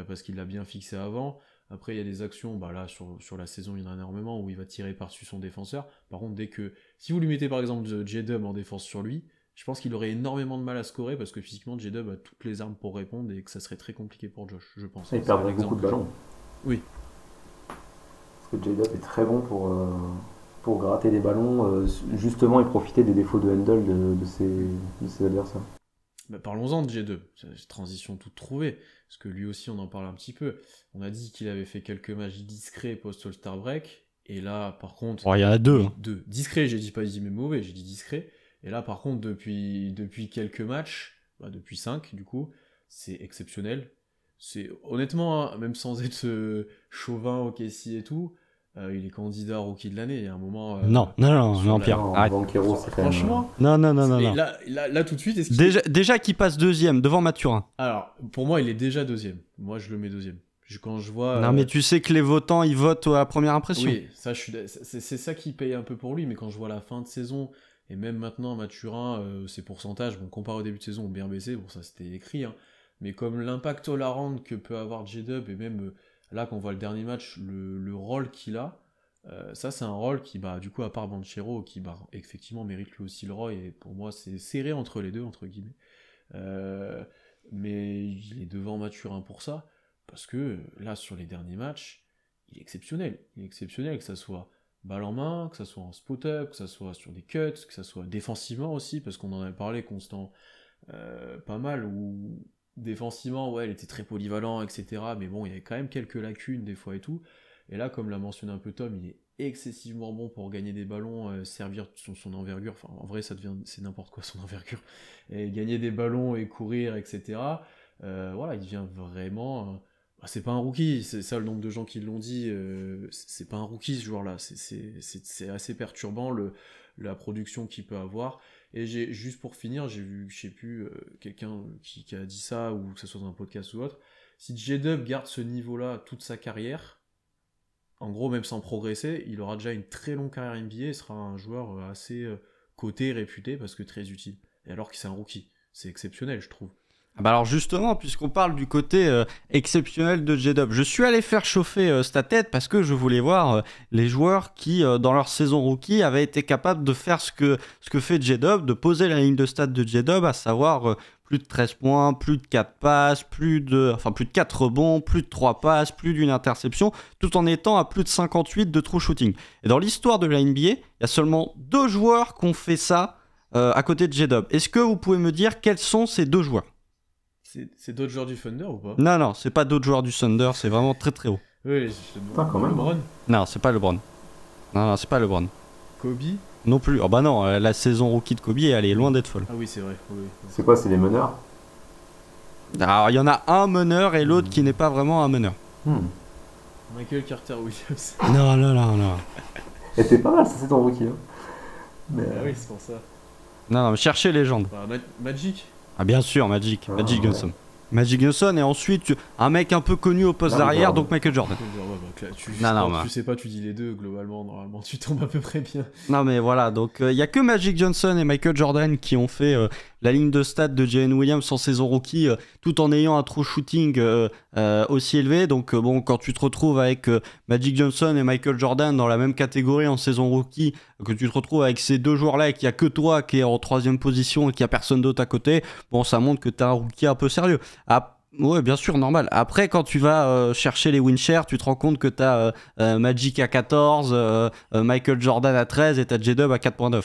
parce qu'il l'a bien fixé avant. Après, il y a des actions, bah là, sur la saison, il y en a énormément, où il va tirer par-dessus son défenseur. Par contre, si vous lui mettez par exemple J-Dub en défense sur lui, je pense qu'il aurait énormément de mal à scorer parce que physiquement J-Dub a toutes les armes pour répondre et que ça serait très compliqué pour Josh, je pense. Il perdrait beaucoup de ballons. Oui. Parce que J-Dub est très bon pour gratter des ballons, justement et profiter des défauts de handle de ses adversaires. Bah, parlons-en de J-Dub, c'est une transition toute trouvée, parce que lui aussi on en parle un petit peu. On a dit qu'il avait fait quelques matchs discrets post-All-Star Break, et là par contre... Il y en a deux. Deux. Discret, j'ai pas dit mais mauvais, j'ai dit discret. Et là, par contre, depuis quelques matchs, bah depuis 5 du coup, c'est exceptionnel. C'est honnêtement, hein, même sans être chauvin au KC et tout, il est candidat rookie de l'année. Il y a un moment. Non, Pierre. Arrête. Banquero, Franchement. Non. Là, tout de suite, est-ce qu'il déjà qu'il passe deuxième devant Mathurin. Alors, pour moi, il est déjà deuxième. Moi, je le mets deuxième. Quand je vois. Non, mais tu sais que les votants, ils votent à première impression. Oui, ça, c'est ça qui paye un peu pour lui. Mais quand je vois la fin de saison. Et même maintenant, Mathurin, ses pourcentages, bon, comparé au début de saison, ont bien baissé, bon, ça c'était écrit, hein. Mais comme l'impact all-around que peut avoir J-Dub, et même là, quand on voit le dernier match, le rôle qu'il a, ça c'est un rôle qui, bah, du coup, à part Banchero, qui, bah, effectivement, mérite lui aussi le Roy, et pour moi, c'est serré entre les deux, entre guillemets. Mais il est devant Mathurin pour ça, parce que là, sur les derniers matchs, il est exceptionnel. Il est exceptionnel, que ça soit balle en main, que ça soit en spot-up, que ça soit sur des cuts, que ça soit défensivement aussi, parce qu'on en avait parlé constant pas mal, où défensivement, ouais, il était très polyvalent, etc. Mais bon, il y avait quand même quelques lacunes des fois et tout. Et là, comme l'a mentionné un peu Tom, il est excessivement bon pour gagner des ballons, servir son envergure, enfin en vrai c'est n'importe quoi son envergure, et gagner des ballons et courir, etc. Voilà, il devient vraiment... c'est pas un rookie, c'est ça le nombre de gens qui l'ont dit, c'est pas un rookie ce joueur-là, c'est assez perturbant la production qu'il peut avoir. Et juste pour finir, j'ai vu, je sais plus, quelqu'un qui a dit ça, ou que ce soit dans un podcast ou autre, si J-Dub garde ce niveau-là toute sa carrière, en gros même sans progresser, il aura déjà une très longue carrière NBA et sera un joueur assez coté, réputé, parce que très utile. Et alors que c'est un rookie, c'est exceptionnel je trouve. Bah alors justement, puisqu'on parle du côté exceptionnel de J-Dub, je suis allé faire chauffer sa tête parce que je voulais voir les joueurs qui, dans leur saison rookie, avaient été capables de faire ce que fait J-Dub, de poser la ligne de stats de J-Dub, à savoir plus de 13 points, plus de 4 passes, plus de 4 rebonds, plus de 3 passes, plus d'une interception, tout en étant à plus de 58 de true shooting. Et dans l'histoire de la NBA, il y a seulement 2 joueurs qui ont fait ça à côté de J-Dub. Est-ce que vous pouvez me dire quels sont ces 2 joueurs ? C'est d'autres joueurs du Thunder ou pas? Non, c'est pas d'autres joueurs du Thunder, c'est vraiment très très haut. Oui, je te demande. Putain, quand même. LeBron? Non, c'est pas LeBron. Non, c'est pas LeBron. Kobe? Non plus. Oh bah non, la saison rookie de Kobe, elle est loin d'être folle. Ah oui, c'est vrai. Oui. C'est quoi, c'est les meneurs? Alors, il y en a un meneur et l'autre qui n'est pas vraiment un meneur. Michael Carter Williams. Non. Et c'est pas mal, ça, c'est ton rookie. Hein. Mais, Ah oui, c'est pour ça. Non, mais cherchez légende. Bah, Magic? Ah bien sûr, Magic ouais. Johnson. Magic Johnson et ensuite un mec un peu connu au poste Ah, d'arrière, Jordan. donc Michael Jordan. Tu sais pas, tu dis les deux, globalement, normalement, tu tombes à peu près bien. Non mais voilà, donc il y a que Magic Johnson et Michael Jordan qui ont fait la ligne de stats de Jalen Williams en saison rookie, tout en ayant un true shooting aussi élevé. Donc bon, quand tu te retrouves avec Magic Johnson et Michael Jordan dans la même catégorie en saison rookie, que tu te retrouves avec ces deux joueurs-là et qu'il y a que toi qui est en 3e position et qu'il y a personne d'autre à côté, bon, ça montre que t'as un rookie un peu sérieux. Ouais, bien sûr, normal. Après, quand tu vas chercher les win shares, tu te rends compte que t'as Magic à 14, Michael Jordan à 13 et t'as J-Dub à 4.9.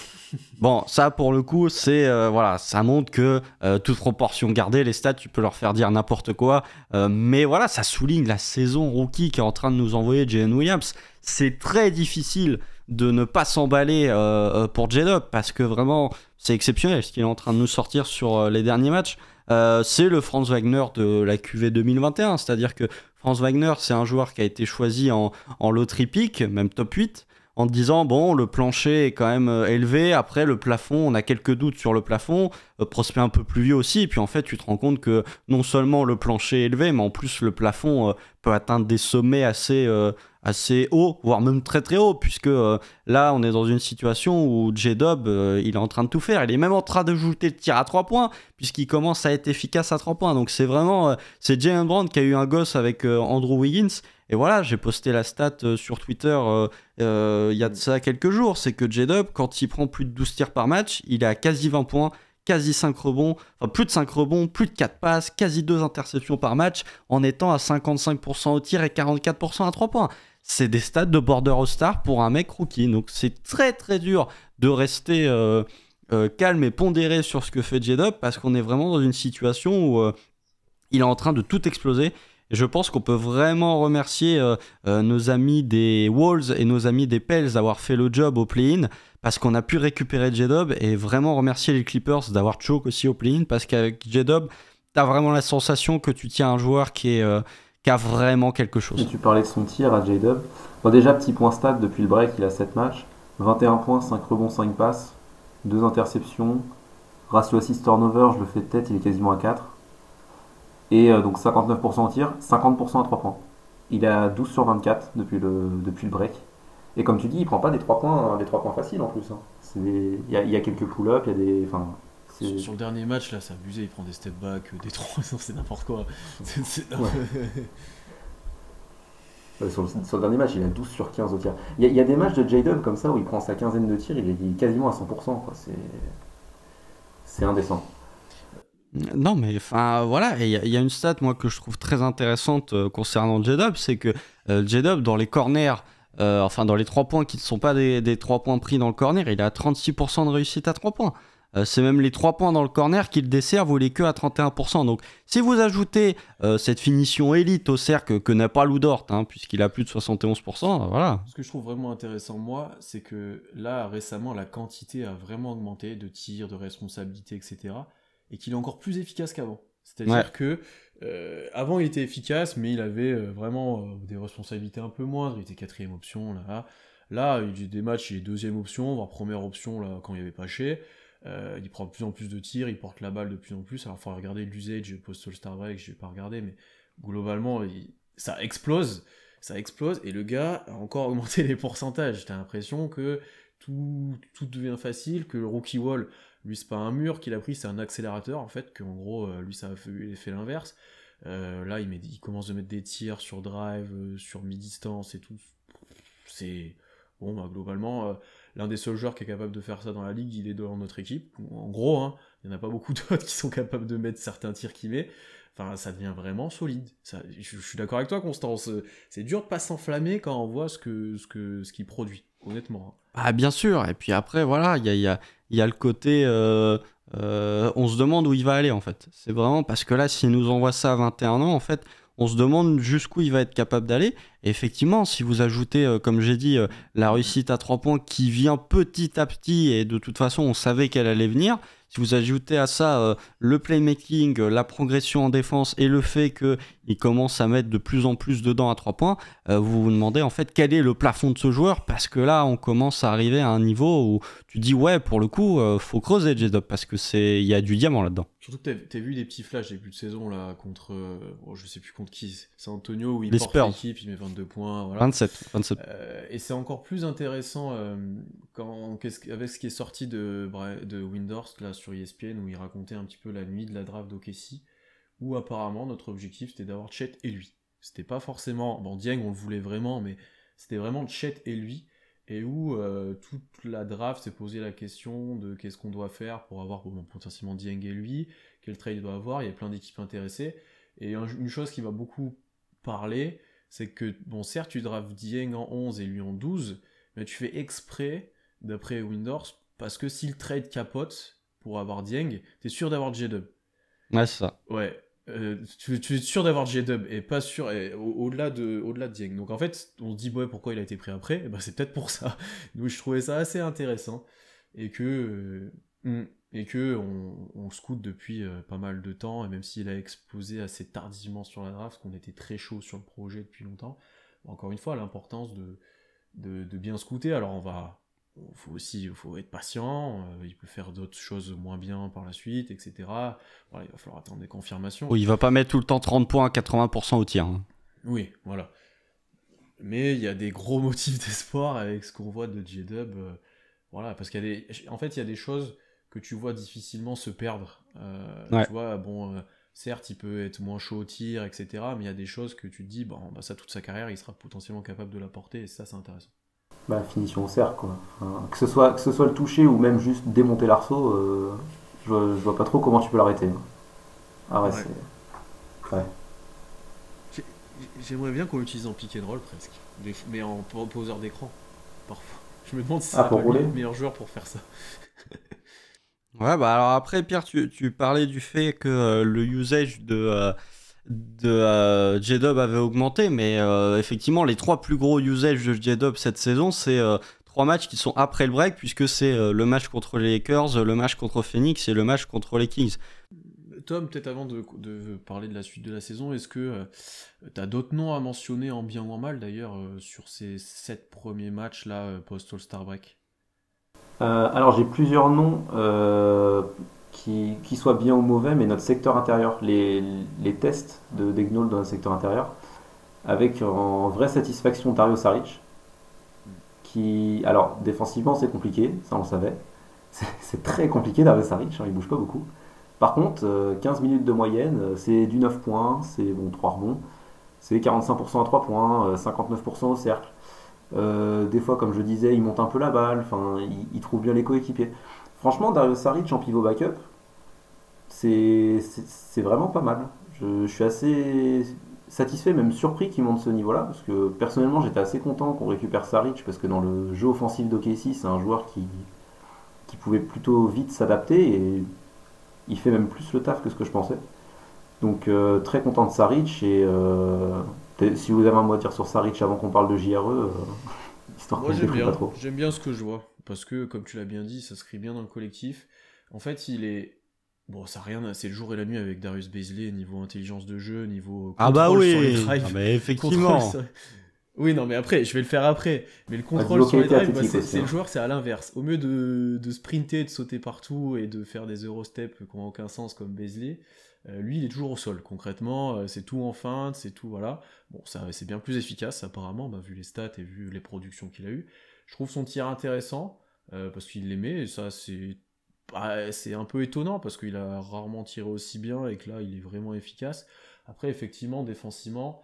Bon, ça, pour le coup, c'est voilà, ça montre que toute proportion gardée, les stats, tu peux leur faire dire n'importe quoi. Mais voilà, ça souligne la saison rookie qui est en train de nous envoyer Jalen Williams. C'est très difficile de ne pas s'emballer pour J-Dub parce que vraiment, c'est exceptionnel ce qu'il est en train de nous sortir sur les derniers matchs. C'est le Franz Wagner de la QV 2021, c'est-à-dire que Franz Wagner, c'est un joueur qui a été choisi en loterie pick, même top 8, en disant, bon, le plancher est quand même élevé, après le plafond, on a quelques doutes sur le plafond, prospect un peu plus vieux aussi, et puis en fait, tu te rends compte que non seulement le plancher est élevé, mais en plus le plafond peut atteindre des sommets assez haut, voire même très très haut, puisque là on est dans une situation où J-Dub il est en train de tout faire, il est même en train d'ajouter le tir à 3 points puisqu'il commence à être efficace à 3 points, donc c'est vraiment c'est Jalen Brown qui a eu un gosse avec Andrew Wiggins, et voilà, j'ai posté la stat sur Twitter il y a de ça quelques jours, c'est que J-Dub quand il prend plus de 12 tirs par match, il est à quasi 20 points, quasi 5 rebonds, enfin plus de 5 rebonds, plus de 4 passes, quasi 2 interceptions par match, en étant à 55% au tir et 44% à 3 points. C'est des stats de border all-star pour un mec rookie. Donc c'est très très dur de rester calme et pondéré sur ce que fait J-Dub parce qu'on est vraiment dans une situation où il est en train de tout exploser. Et je pense qu'on peut vraiment remercier nos amis des Wolves et nos amis des Pels d'avoir fait le job au play-in parce qu'on a pu récupérer J-Dub et vraiment remercier les Clippers d'avoir choke aussi au play-in parce qu'avec J-Dub, t'as vraiment la sensation que tu tiens un joueur qui a vraiment quelque chose. Et tu parlais de son tir à J-Dub. Bon, déjà, petit point stat, depuis le break, il a 7 matchs. 21 points, 5 rebonds, 5 passes, 2 interceptions. Ratio assist turnover, je le fais de tête, il est quasiment à 4. Et donc 59% au tir, 50% à 3 points. Il est à 12 sur 24 depuis le break. Et comme tu dis, il prend pas des 3 points faciles en plus. Hein. Il y a quelques pull-ups, il y a des... Enfin, sur le dernier match, là, c'est abusé, il prend des step back, des 3, c'est n'importe quoi. Sur le dernier match, il a 12 sur 15 au tir. Il y a des matchs de J-Dub comme ça où il prend sa quinzaine de tirs, il est quasiment à 100%. Quoi. C'est indécent. Non, mais enfin voilà, il y a une stat moi que je trouve très intéressante concernant J-Dub, c'est que J-Dub dans les corners, enfin dans les 3 points qui ne sont pas des 3 points pris dans le corner, il a 36% de réussite à 3 points. C'est même les 3 points dans le corner qui le desservent, il est que à 31%. Donc si vous ajoutez cette finition élite au cercle que n'a pas Lou Dort, hein, puisqu'il a plus de 71%, voilà. Ce que je trouve vraiment intéressant, moi, c'est que là, récemment, la quantité a vraiment augmenté de tirs, de responsabilités, etc. Et qu'il est encore plus efficace qu'avant. C'est-à-dire que avant, il était efficace, mais il avait vraiment des responsabilités un peu moindres. Il était 4e option, là. Là, il y a des matchs, il est 2e option, voire première option, là, quand il n'y avait pas chez. Il prend de plus en plus de tirs, il porte la balle de plus en plus. Alors, il faut regarder l'usage post-All-Star Break, je vais pas regarder, mais globalement, ça explose, et le gars a encore augmenté les pourcentages. T'as l'impression que tout devient facile, que le rookie wall, lui, c'est pas un mur qu'il a pris, c'est un accélérateur, en fait, qu'en gros, lui, ça a fait l'inverse. Là, il commence à mettre des tirs sur drive, sur mi-distance et tout. C'est... Bon, bah, globalement... l'un des seuls joueurs qui est capable de faire ça dans la ligue, il est dans notre équipe. En gros, hein, il n'y en a pas beaucoup d'autres qui sont capables de mettre certains tirs qu'il met. Enfin, ça devient vraiment solide. Je suis d'accord avec toi, Constance. C'est dur de pas s'enflammer quand on voit ce qu'il produit, honnêtement. Ah, bien sûr. Et puis après, voilà, il y a le côté on se demande où il va aller en fait. C'est vraiment parce que là, s'il nous envoie ça à 21 ans, en fait, on se demande jusqu'où il va être capable d'aller. Et effectivement, si vous ajoutez, comme j'ai dit, la réussite à 3 points qui vient petit à petit, et de toute façon, on savait qu'elle allait venir. Si vous ajoutez à ça le playmaking, la progression en défense et le fait qu'il commence à mettre de plus en plus dedans à 3 points, vous vous demandez en fait quel est le plafond de ce joueur, parce que là, on commence à arriver à un niveau où tu dis ouais, pour le coup, faut creuser J-Dub parce que il y a du diamant là-dedans. Surtout que t'as vu des petits flashs début de saison là contre, je sais plus contre qui, c'est Antonio où il Les porte Spurs. l'équipe, il met 22 points, voilà. 27. Et c'est encore plus intéressant avec ce qui est sorti de Windhorst là sur ESPN où il racontait un petit peu la nuit de la draft d'OKC où apparemment notre objectif c'était d'avoir Chet et lui. C'était pas forcément, bon Dieng on le voulait vraiment, mais c'était vraiment Chet et lui. Et où toute la draft s'est posé la question de qu'est-ce qu'on doit faire pour avoir potentiellement Dieng et lui, quel trade il doit avoir, il y a plein d'équipes intéressées. Et une chose qui va beaucoup parler, c'est que, bon, certes, tu drafts Dieng en 11 et lui en 12, mais tu fais exprès, d'après Windhorst, parce que si le trade capote pour avoir Dieng, t'es sûr d'avoir J-Dub. Ouais, c'est ça. Ouais. Tu es sûr d'avoir J-Dub et pas sûr au-delà de Dieng. Donc en fait, on se dit ouais, pourquoi il a été pris après, et ben, c'est peut-être pour ça. Donc je trouvais ça assez intéressant et que on scoute depuis pas mal de temps, et même s'il a explosé assez tardivement sur la draft, qu'on était très chaud sur le projet depuis longtemps. Encore une fois, l'importance de bien scouter. Alors faut être patient, il peut faire d'autres choses moins bien par la suite, etc. Voilà, il va falloir attendre des confirmations. Oui, il va pas mettre tout le temps 30 points à 80% au tir. Hein. Oui, voilà. Mais il y a des gros motifs d'espoir avec ce qu'on voit de J-Dub. Voilà, parce qu'il y a en fait, il y a des choses que tu vois difficilement se perdre. Ouais. Tu vois, bon, certes, il peut être moins chaud au tir, etc. Mais il y a des choses que tu te dis, bon, bah, ça, toute sa carrière, il sera potentiellement capable de l'apporter, et ça, c'est intéressant. Bah, finition au cercle, quoi. Enfin, que ce soit le toucher ou même juste démonter l'arceau, je vois pas trop comment tu peux l'arrêter. Ah ouais, Ouais. c'est. Ouais. J'ai- J'aimerais bien qu'on l'utilise en pick and roll presque, mais en poseur d'écran, parfois. Je me demande si Ah, c'est pour pas lui rouler le meilleur joueur pour faire ça. Ouais, bah alors après, Pierre, tu parlais du fait que le usage de J-Dub avait augmenté, mais effectivement, les 3 plus gros usages de J-Dub cette saison, c'est 3 matchs qui sont après le break, puisque c'est le match contre les Lakers, le match contre Phoenix et le match contre les Kings. Tom, peut-être avant de parler de la suite de la saison, est-ce que tu as d'autres noms à mentionner en bien ou en mal d'ailleurs sur ces 7 premiers matchs là post-All-Star Break? Alors j'ai plusieurs noms qui soient bien ou mauvais, mais notre secteur intérieur, les tests de d'Egnol dans le secteur intérieur, avec en vraie satisfaction Dario Saric, qui, alors défensivement c'est compliqué, ça on le savait, c'est très compliqué Dario Saric, hein, il bouge pas beaucoup. Par contre, 15 minutes de moyenne, c'est du 9 points, c'est bon 3 rebonds, c'est 45% à 3 points, 59% au cercle. Des fois, comme je disais, il monte un peu la balle, enfin, il trouve bien les coéquipiers. Franchement, Dario Saric en pivot backup, c'est vraiment pas mal. Je suis assez satisfait, même surpris qu'il monte ce niveau-là, parce que personnellement, j'étais assez content qu'on récupère Saric, parce que dans le jeu offensif d'OKC, c'est un joueur qui pouvait plutôt vite s'adapter, et il fait même plus le taf que ce que je pensais. Donc très content de Saric, et si vous avez un mot à dire sur Saric avant qu'on parle de JRE, histoire Moi qu'on ne détruise pas trop. j'aime bien ce que je vois, parce que comme tu l'as bien dit, ça se crée bien dans le collectif. En fait, il est... Bon, ça a rien, c'est le jour et la nuit avec Darius Bazley, niveau intelligence de jeu, niveau Ah bah contrôle sur les oui, drives. ah bah effectivement. Contrôle sur- Oui, non, mais après, je vais le faire après. Mais le contrôle niveau sur les qualité drives, athlétique aussi, c'est le hein. joueur, c'est à l'inverse. Au mieux de sprinter, de sauter partout et de faire des Eurosteps qui n'ont aucun sens comme Bazley, lui, il est toujours au sol. Concrètement, c'est tout en feinte, c'est tout, voilà. Bon, ça, c'est bien plus efficace, apparemment, bah, vu les stats et vu les productions qu'il a eues. Je trouve son tir intéressant, parce qu'il l'aimait, et ça, c'est un peu étonnant, parce qu'il a rarement tiré aussi bien, et que là, il est vraiment efficace. Après, effectivement, défensivement,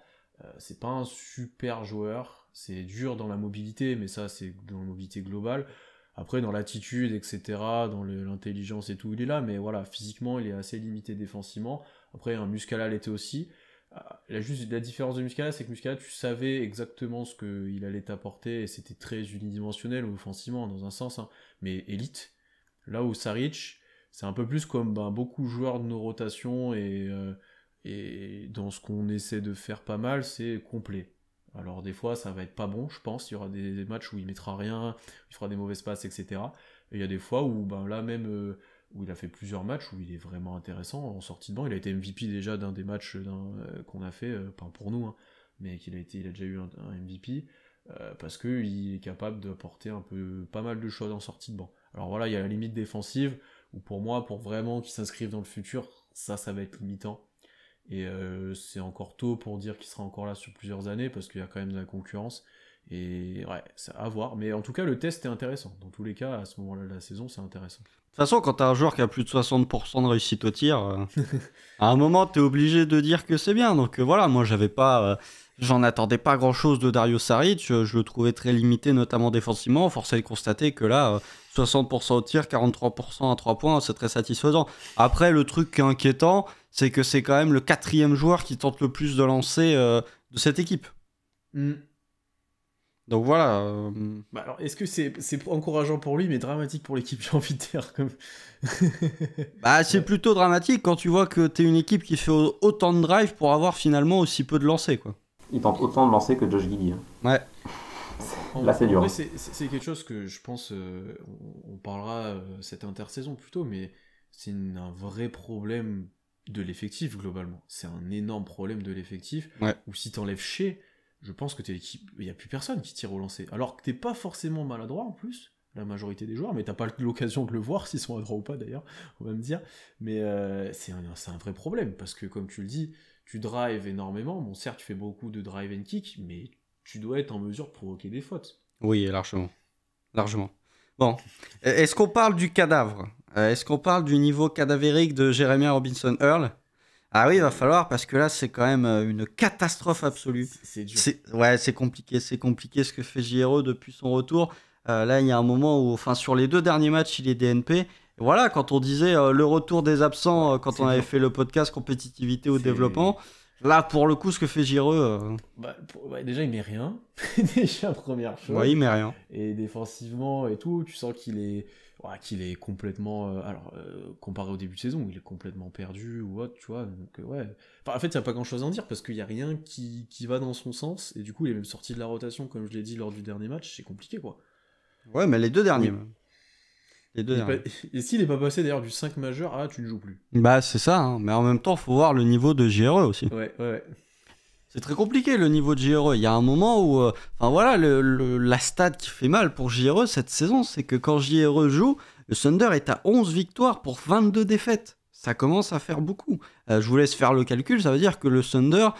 c'est pas un super joueur, c'est dur dans la mobilité, mais ça c'est dans la mobilité globale. Après dans l'attitude, etc., dans l'intelligence et tout, il est là, mais voilà, physiquement il est assez limité défensivement. Après un Muscala l'était aussi. La différence de Muscala, c'est que Muscala, tu savais exactement ce qu'il allait t'apporter, et c'était très unidimensionnel offensivement dans un sens, hein, mais élite. Là où Saric, C'est un peu plus comme beaucoup de joueurs de nos rotations et dans ce qu'on essaie de faire pas mal, c'est complet. Alors des fois ça va être pas bon, je pense, il y aura des matchs où il mettra rien, il fera des mauvaises passes, etc. Et il y a des fois où là même où il a fait plusieurs matchs où il est vraiment intéressant en sortie de banc. Il a été MVP déjà d'un des matchs qu'on a fait, pas pour nous, hein, mais il a déjà eu un MVP parce qu'il est capable d'apporter pas mal de choses en sortie de banc. Alors voilà, il y a la limite défensive où pour moi, pour vraiment qu'il s'inscrive dans le futur, ça va être limitant. Et c'est encore tôt pour dire qu'il sera encore là sur plusieurs années parce qu'il y a quand même de la concurrence. Et ouais, c'est à voir. Mais en tout cas, le test est intéressant. Dans tous les cas, à ce moment-là de la saison, c'est intéressant. De toute façon, quand t'as un joueur qui a plus de 60% de réussite au tir, à un moment, t'es obligé de dire que c'est bien. Donc voilà, moi, j'en attendais pas grand-chose de Dario Saric. Je le trouvais très limité, notamment défensivement. Force est de constater que là, 60% au tir, 43% à 3 points, c'est très satisfaisant. Après, le truc qui est inquiétant, c'est que c'est quand même le 4e joueur qui tente le plus de lancer de cette équipe. Donc voilà. Alors, est-ce que c'est encourageant pour lui, mais dramatique pour l'équipe, j'ai envie de dire comme... C'est plutôt dramatique quand tu vois que t'es une équipe qui fait autant de drive pour avoir finalement aussi peu de lancers, quoi. Il tente autant de lancer que Josh Giddey. Ouais. Là, c'est dur. C'est quelque chose que je pense, on parlera cette intersaison plutôt, mais c'est un vrai problème de l'effectif globalement. C'est un énorme problème de l'effectif, où si t'enlèves Shea, je pense que il n'y a plus personne qui tire au lancer. Alors que t'es pas forcément maladroit en plus, la majorité des joueurs, mais t'as pas l'occasion de le voir, s'ils sont adroits ou pas d'ailleurs, on va me dire. Mais c'est un vrai problème, parce que comme tu le dis, tu drives énormément. Bon, certes, tu fais beaucoup de drive and kick, mais tu dois être en mesure de provoquer des fautes. Oui, largement. Largement. Bon, est-ce qu'on parle du cadavre ? Est-ce qu'on parle du niveau cadavérique de Jeremiah Robinson-Earl ? Ah oui, il va falloir, parce que là, c'est quand même une catastrophe absolue. C'est dur. C'est compliqué ce que fait JRE depuis son retour. Là, il y a un moment où, sur les 2 derniers matchs, il est DNP. Et voilà, quand on disait le retour des absents, quand on avait fait le podcast compétitivité au développement, là, pour le coup, ce que fait JRE... déjà, il met rien. Déjà, première chose. Ouais, il met rien. Et défensivement et tout, tu sens qu'il est complètement... comparé au début de saison, où il est complètement perdu ou autre, tu vois. Donc, en fait, il n'y a pas grand-chose à en dire, parce qu'il n'y a rien qui va dans son sens. Et du coup, il est même sorti de la rotation, comme je l'ai dit lors du dernier match. C'est compliqué, quoi. Ouais, mais les 2 derniers. Oui. Même. Les 2 derniers. Et s'il n'est pas passé d'ailleurs du 5 majeur, tu ne joues plus. C'est ça, hein. Mais en même temps, il faut voir le niveau de JRE aussi. Ouais. C'est très compliqué le niveau de JRE. Il y a un moment où, la stat qui fait mal pour JRE cette saison, c'est que quand JRE joue, le Thunder est à 11 victoires pour 22 défaites. Ça commence à faire beaucoup. Je vous laisse faire le calcul, ça veut dire que le Thunder,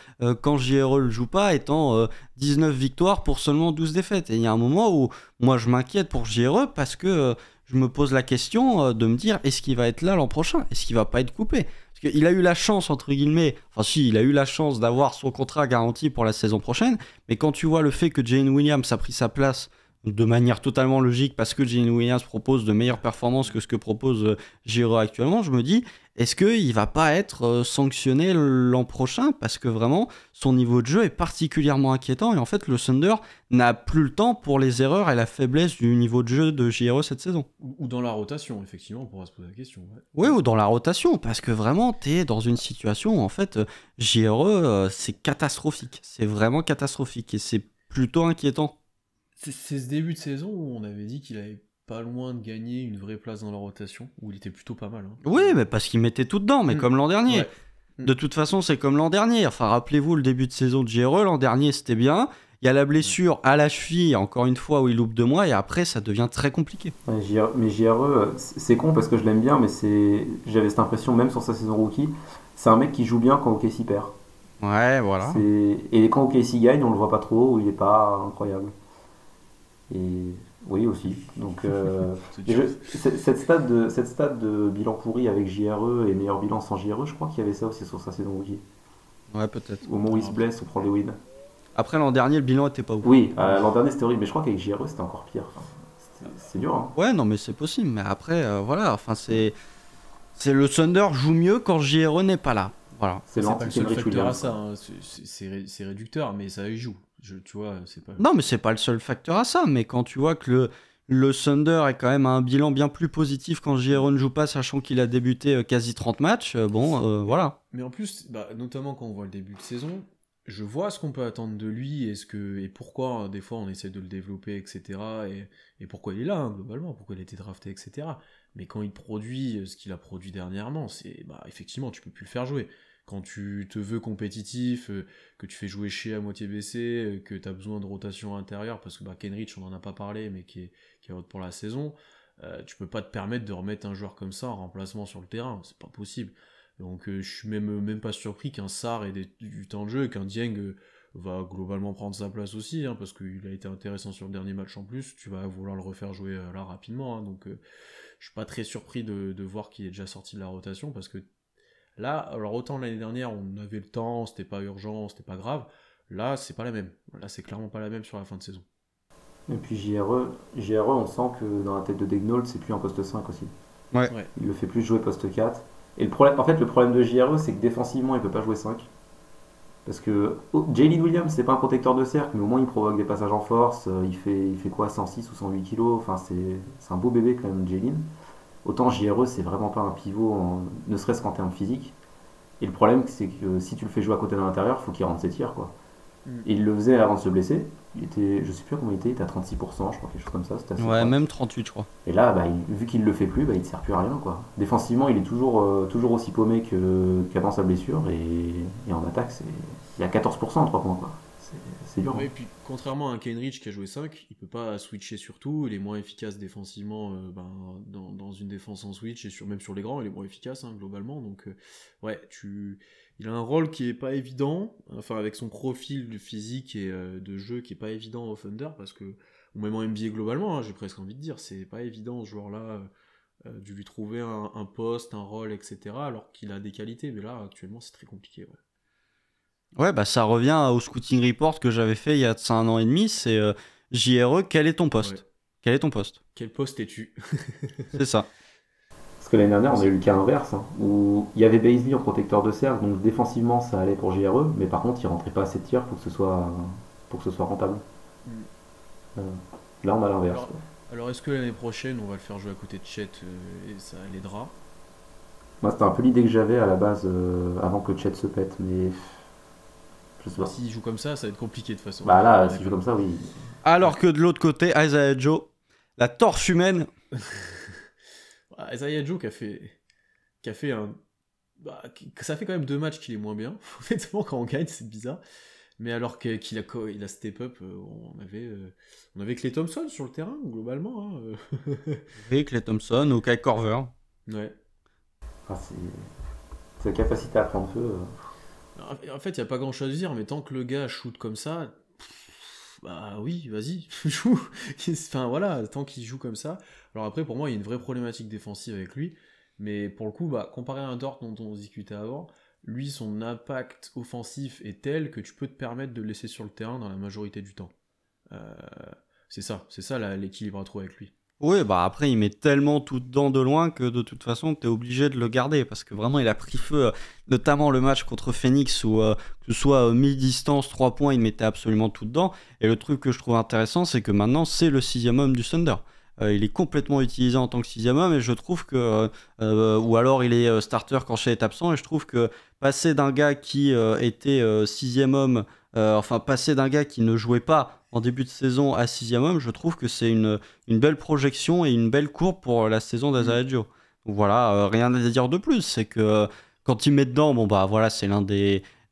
quand JRE ne joue pas, est en 19 victoires pour seulement 12 défaites. Et il y a un moment où moi je m'inquiète pour JRE parce que je me pose la question de me dire, est-ce qu'il va être là l'an prochain ? Est-ce qu'il va pas être coupé ? Parce qu'il a eu la chance, entre guillemets, il a eu la chance d'avoir son contrat garanti pour la saison prochaine, mais quand tu vois le fait que Jalen Williams a pris sa place de manière totalement logique parce que Jalen Williams propose de meilleures performances que ce que propose JRE actuellement, je me dis, est-ce qu'il va pas être sanctionné l'an prochain ? Parce que vraiment, son niveau de jeu est particulièrement inquiétant et en fait, le Thunder n'a plus le temps pour les erreurs et la faiblesse du niveau de jeu de JRE cette saison. Ou dans la rotation, effectivement, on pourra se poser la question. Oui, ou dans la rotation, parce que vraiment, t'es dans une situation où en fait, JRE, c'est catastrophique. C'est vraiment catastrophique et c'est plutôt inquiétant. C'est ce début de saison où on avait dit qu'il avait pas loin de gagner une vraie place dans la rotation, où il était plutôt pas mal. Oui, mais parce qu'il mettait tout dedans, mais comme l'an dernier. Ouais. De toute façon, c'est comme l'an dernier. Enfin, rappelez-vous le début de saison de JRE, l'an dernier c'était bien. Il y a la blessure à la cheville, encore une fois, où il loupe 2 mois, et après ça devient très compliqué. Ouais, mais JRE, c'est con parce que je l'aime bien, mais j'avais cette impression, même sur sa saison rookie, c'est un mec qui joue bien quand OKC perd. Ouais, voilà. Et quand OKC gagne, on le voit pas trop, ou il est pas incroyable. Et oui aussi. Donc cette stat de bilan pourri avec JRE et meilleur bilan sans JRE, je crois qu'il y avait ça aussi sur sa saison rookie. Ouais, peut-être. Au moment où il se blesse, on prend les wins. Après l'an dernier, le bilan était pas ouf. Oui, l'an dernier c'était horrible, mais je crois qu'avec JRE c'était encore pire. C'est dur. Hein. Ouais, non, mais c'est possible. Mais après, c'est le Thunder joue mieux quand JRE n'est pas là. Voilà. C'est pas le seul facteur à ça. Hein. C'est réducteur, mais ça y joue. Tu vois, c'est pas... Non, mais c'est pas le seul facteur à ça. Mais quand tu vois que le Thunder est quand même à un bilan bien plus positif quand JRE ne joue pas, sachant qu'il a débuté quasi 30 matchs. Voilà. Mais en plus, notamment quand on voit le début de saison, je vois ce qu'on peut attendre de lui et pourquoi des fois on essaie de le développer, etc. Et pourquoi il est là, globalement, pourquoi il a été drafté, etc. Mais quand il produit ce qu'il a produit dernièrement, effectivement, tu peux plus le faire jouer. Quand tu te veux compétitif, que tu fais jouer Shea à moitié baissé, que tu as besoin de rotation intérieure, parce que Kenrich, on n'en a pas parlé, mais qui est out pour la saison, tu peux pas te permettre de remettre un joueur comme ça en remplacement sur le terrain, c'est pas possible. Donc je suis même pas surpris qu'un Sarr ait du temps de jeu et qu'un Dieng va globalement prendre sa place aussi, parce qu'il a été intéressant sur le dernier match en plus, tu vas vouloir le refaire jouer là rapidement, donc je suis pas très surpris de voir qu'il est déjà sorti de la rotation, parce que là, alors autant l'année dernière on avait le temps, c'était pas urgent, c'était pas grave, là c'est pas la même, là c'est clairement pas la même sur la fin de saison. Et puis JRE, on sent que dans la tête de Daignault, c'est plus un poste 5 aussi. Ouais. Il le fait plus jouer poste 4. Et le problème de JRE, c'est que défensivement, il peut pas jouer 5. Parce que Jalen Williams, c'est pas un protecteur de cercle, mais au moins il provoque des passages en force. Il fait quoi, 106 ou 108 kilos. Enfin, c'est un beau bébé quand même, Jalen. Autant JRE, c'est vraiment pas un pivot, ne serait-ce qu'en termes physiques. Et le problème, c'est que si tu le fais jouer à côté de l'intérieur, faut qu'il rentre ses tirs, quoi. Et il le faisait avant de se blesser. Je sais plus comment il était à 36%, je crois, quelque chose comme ça. C'était ouais, même 38, je crois. Et là, vu qu'il le fait plus, il ne sert plus à rien, quoi. Défensivement, il est toujours aussi paumé qu'avant sa blessure. Et en attaque, il y a 14% en 3 points, quoi. C'est dur. Ouais, et puis, contrairement à un Kenrich qui a joué 5, il peut pas switcher sur tout, il est moins efficace défensivement dans une défense en switch, et même sur les grands, il est moins efficace globalement. Donc, il a un rôle qui est pas évident, enfin avec son profil physique et de jeu qui est pas évident au Thunder, parce que, ou même en NBA globalement, j'ai presque envie de dire, c'est pas évident ce joueur-là de lui trouver un poste, un rôle, etc., alors qu'il a des qualités, mais là actuellement c'est très compliqué. Ouais, ça revient au scouting report que j'avais fait il y a de ça 1 an et demi, c'est JRE, quel est ton poste ? Ouais. Quel est ton poste ? Quel poste es-tu ? C'est ça. Parce que l'année dernière, on a eu le cas inverse, où il y avait Bazley en protecteur de cercle, donc défensivement ça allait pour JRE, mais par contre il rentrait pas assez de tirs pour que ce soit rentable. Là on a l'inverse. Alors est-ce que l'année prochaine on va le faire jouer à côté de Chet et ça l'aidera ? Moi c'était un peu l'idée que j'avais à la base avant que Chet se pète, mais je sais pas. S'il joue comme ça va être compliqué de toute façon. Là, s'il joue comme ça, oui. Alors que de l'autre côté, Isaiah Joe, la torche humaine. Isaiah Joe qui a fait un... ça fait quand même 2 matchs qu'il est moins bien. Honnêtement, quand on gagne, c'est bizarre. Mais alors qu'il a step up, on avait Klay Thompson sur le terrain, globalement. Oui, Klay Thompson ou Kyle Korver. Ouais. C'est la capacité à prendre feu. En fait, il n'y a pas grand chose à dire, mais tant que le gars shoot comme ça, oui, vas-y, joue. Enfin voilà, tant qu'il joue comme ça. Alors après, pour moi, il y a une vraie problématique défensive avec lui. Mais pour le coup, comparé à un Dort dont on discutait avant, lui, son impact offensif est tel que tu peux te permettre de le laisser sur le terrain dans la majorité du temps. C'est ça l'équilibre à trouver avec lui. Oui, après, il met tellement tout dedans de loin que de toute façon, tu es obligé de le garder parce que vraiment, il a pris feu, notamment le match contre Phoenix où, que ce soit mi-distance, 3 points, il mettait absolument tout dedans. Et le truc que je trouve intéressant, c'est que maintenant, c'est le 6e homme du Thunder. Il est complètement utilisé en tant que 6e homme et je trouve que, ou alors il est starter quand Shea est absent, et je trouve que passer d'un gars qui était 6e homme, passer d'un gars qui ne jouait pas en début de saison à 6e homme, je trouve que c'est une belle projection et une belle courbe pour la saison d'Isaiah Joe. Voilà, rien à dire de plus, c'est que quand il met dedans, c'est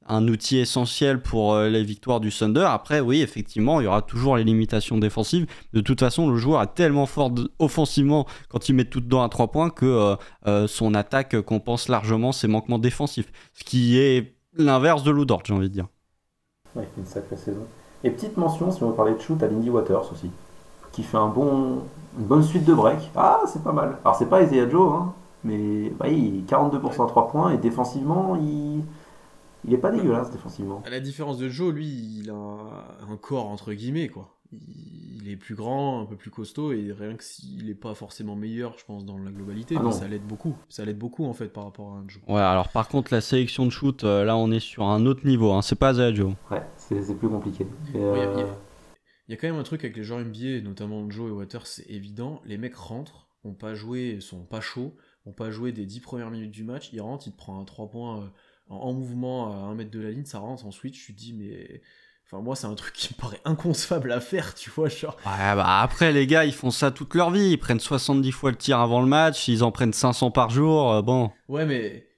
un outil essentiel pour les victoires du Thunder. Après, oui, effectivement, il y aura toujours les limitations défensives. De toute façon, le joueur est tellement fort offensivement quand il met tout dedans à 3 points que son attaque compense largement ses manquements défensifs. Ce qui est l'inverse de Lou Dort, j'ai envie de dire. Ouais, il fait une sacrée saison. Et petite mention, si on veut parler de shoot, à Lindy Waters aussi, qui fait une bonne suite de break. Ah, c'est pas mal. Alors, c'est pas Isaiah Joe, mais 42% à 3 points, et défensivement, il est pas dégueulasse défensivement. À la différence de Joe, lui, il a un corps entre guillemets, quoi. Il est plus grand, un peu plus costaud, et rien que s'il est pas forcément meilleur, je pense, dans la globalité, mais ça l'aide beaucoup. Ça l'aide beaucoup, en fait, par rapport à un Joe. Ouais, alors par contre, la sélection de shoot, là, on est sur un autre niveau, c'est pas Isaiah Joe. Ouais, c'est plus compliqué. Il il y a quand même un truc avec les joueurs NBA, notamment Joe et Waters, c'est évident. Les mecs rentrent, ont pas joué, sont pas chauds, ont pas joué des 10 premières minutes du match. Ils rentrent, ils te prennent un 3 points en mouvement à 1 mètre de la ligne, ça rentre en switch. Tu te dis, mais. Enfin, moi, c'est un truc qui me paraît inconcevable à faire, tu vois. Genre. Ouais, bah après, les gars, ils font ça toute leur vie. Ils prennent 70 fois le tir avant le match, ils en prennent 500 par jour. Bon. Ouais, mais.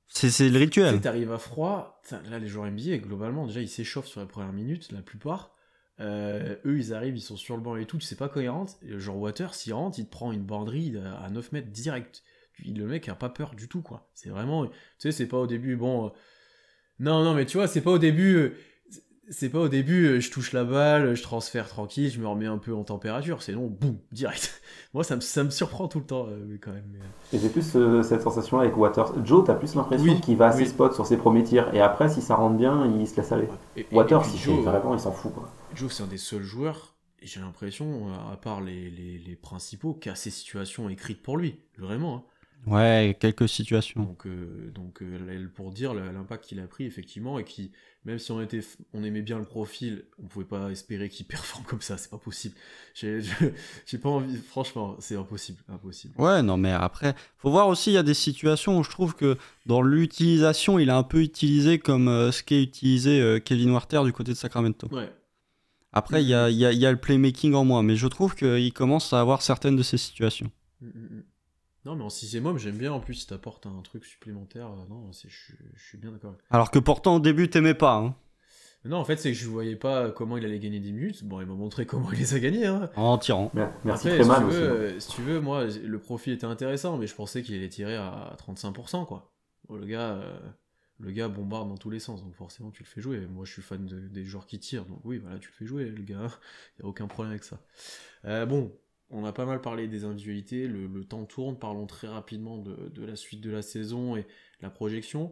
C'est le rituel. Tu t'arrives à froid. Là, les joueurs NBA, globalement, déjà, ils s'échauffent sur les premières minutes, la plupart. Eux, ils arrivent, ils sont sur le banc et tout, tu sais pas quand ils rentrent. Genre Waters, s'il rentre, il te prend une banderie à 9 mètres direct. Le mec a pas peur du tout, quoi. C'est vraiment. Tu sais, c'est pas au début, bon. Non, mais tu vois, c'est pas au début. Je touche la balle, je transfère tranquille, je me remets un peu en température. Sinon, boum, direct. Moi, ça me surprend tout le temps, quand même. Et j'ai plus cette sensation avec Waters. Joe, t'as plus l'impression qu'il va à ses spots sur ses premiers tirs, et après, si ça rentre bien, il se laisse aller. Waters, vraiment, il s'en fout, quoi. Joe, c'est un des seuls joueurs, et j'ai l'impression, à part les principaux, qui a ces situations écrites pour lui. Vraiment, hein. Ouais, quelques situations. Donc pour dire l'impact qu'il a pris, effectivement, et qui, même si on aimait bien le profil, on pouvait pas espérer qu'il performe comme ça, c'est pas possible. J'ai pas envie, franchement, c'est impossible. Ouais, non, mais après, faut voir aussi, il y a des situations où je trouve que dans l'utilisation, il a un peu utilisé comme ce qu'est utilisé Kevin Huerter du côté de Sacramento. Ouais. Après, il y a le playmaking en moins, mais je trouve qu'il commence à avoir certaines de ces situations. Non, mais en 6ème homme, j'aime bien en plus si t'apportes un truc supplémentaire. Non, je suis bien d'accord. Alors que pourtant, au début, t'aimais pas. Hein. Non, en fait, c'est que je voyais pas comment il allait gagner 10 minutes. Bon, il m'a montré comment il les a gagnés. Hein. En tirant. Merci après, très mal aussi. Si tu veux, moi, le profil était intéressant, mais je pensais qu'il allait tirer à 35%, quoi. Bon, le gars bombarde dans tous les sens, donc forcément, tu le fais jouer. Moi, je suis fan des joueurs qui tirent, donc oui, voilà, tu le fais jouer, le gars. Il n'y a aucun problème avec ça. Bon. On a pas mal parlé des individualités, le temps tourne, parlons très rapidement de la suite de la saison et la projection.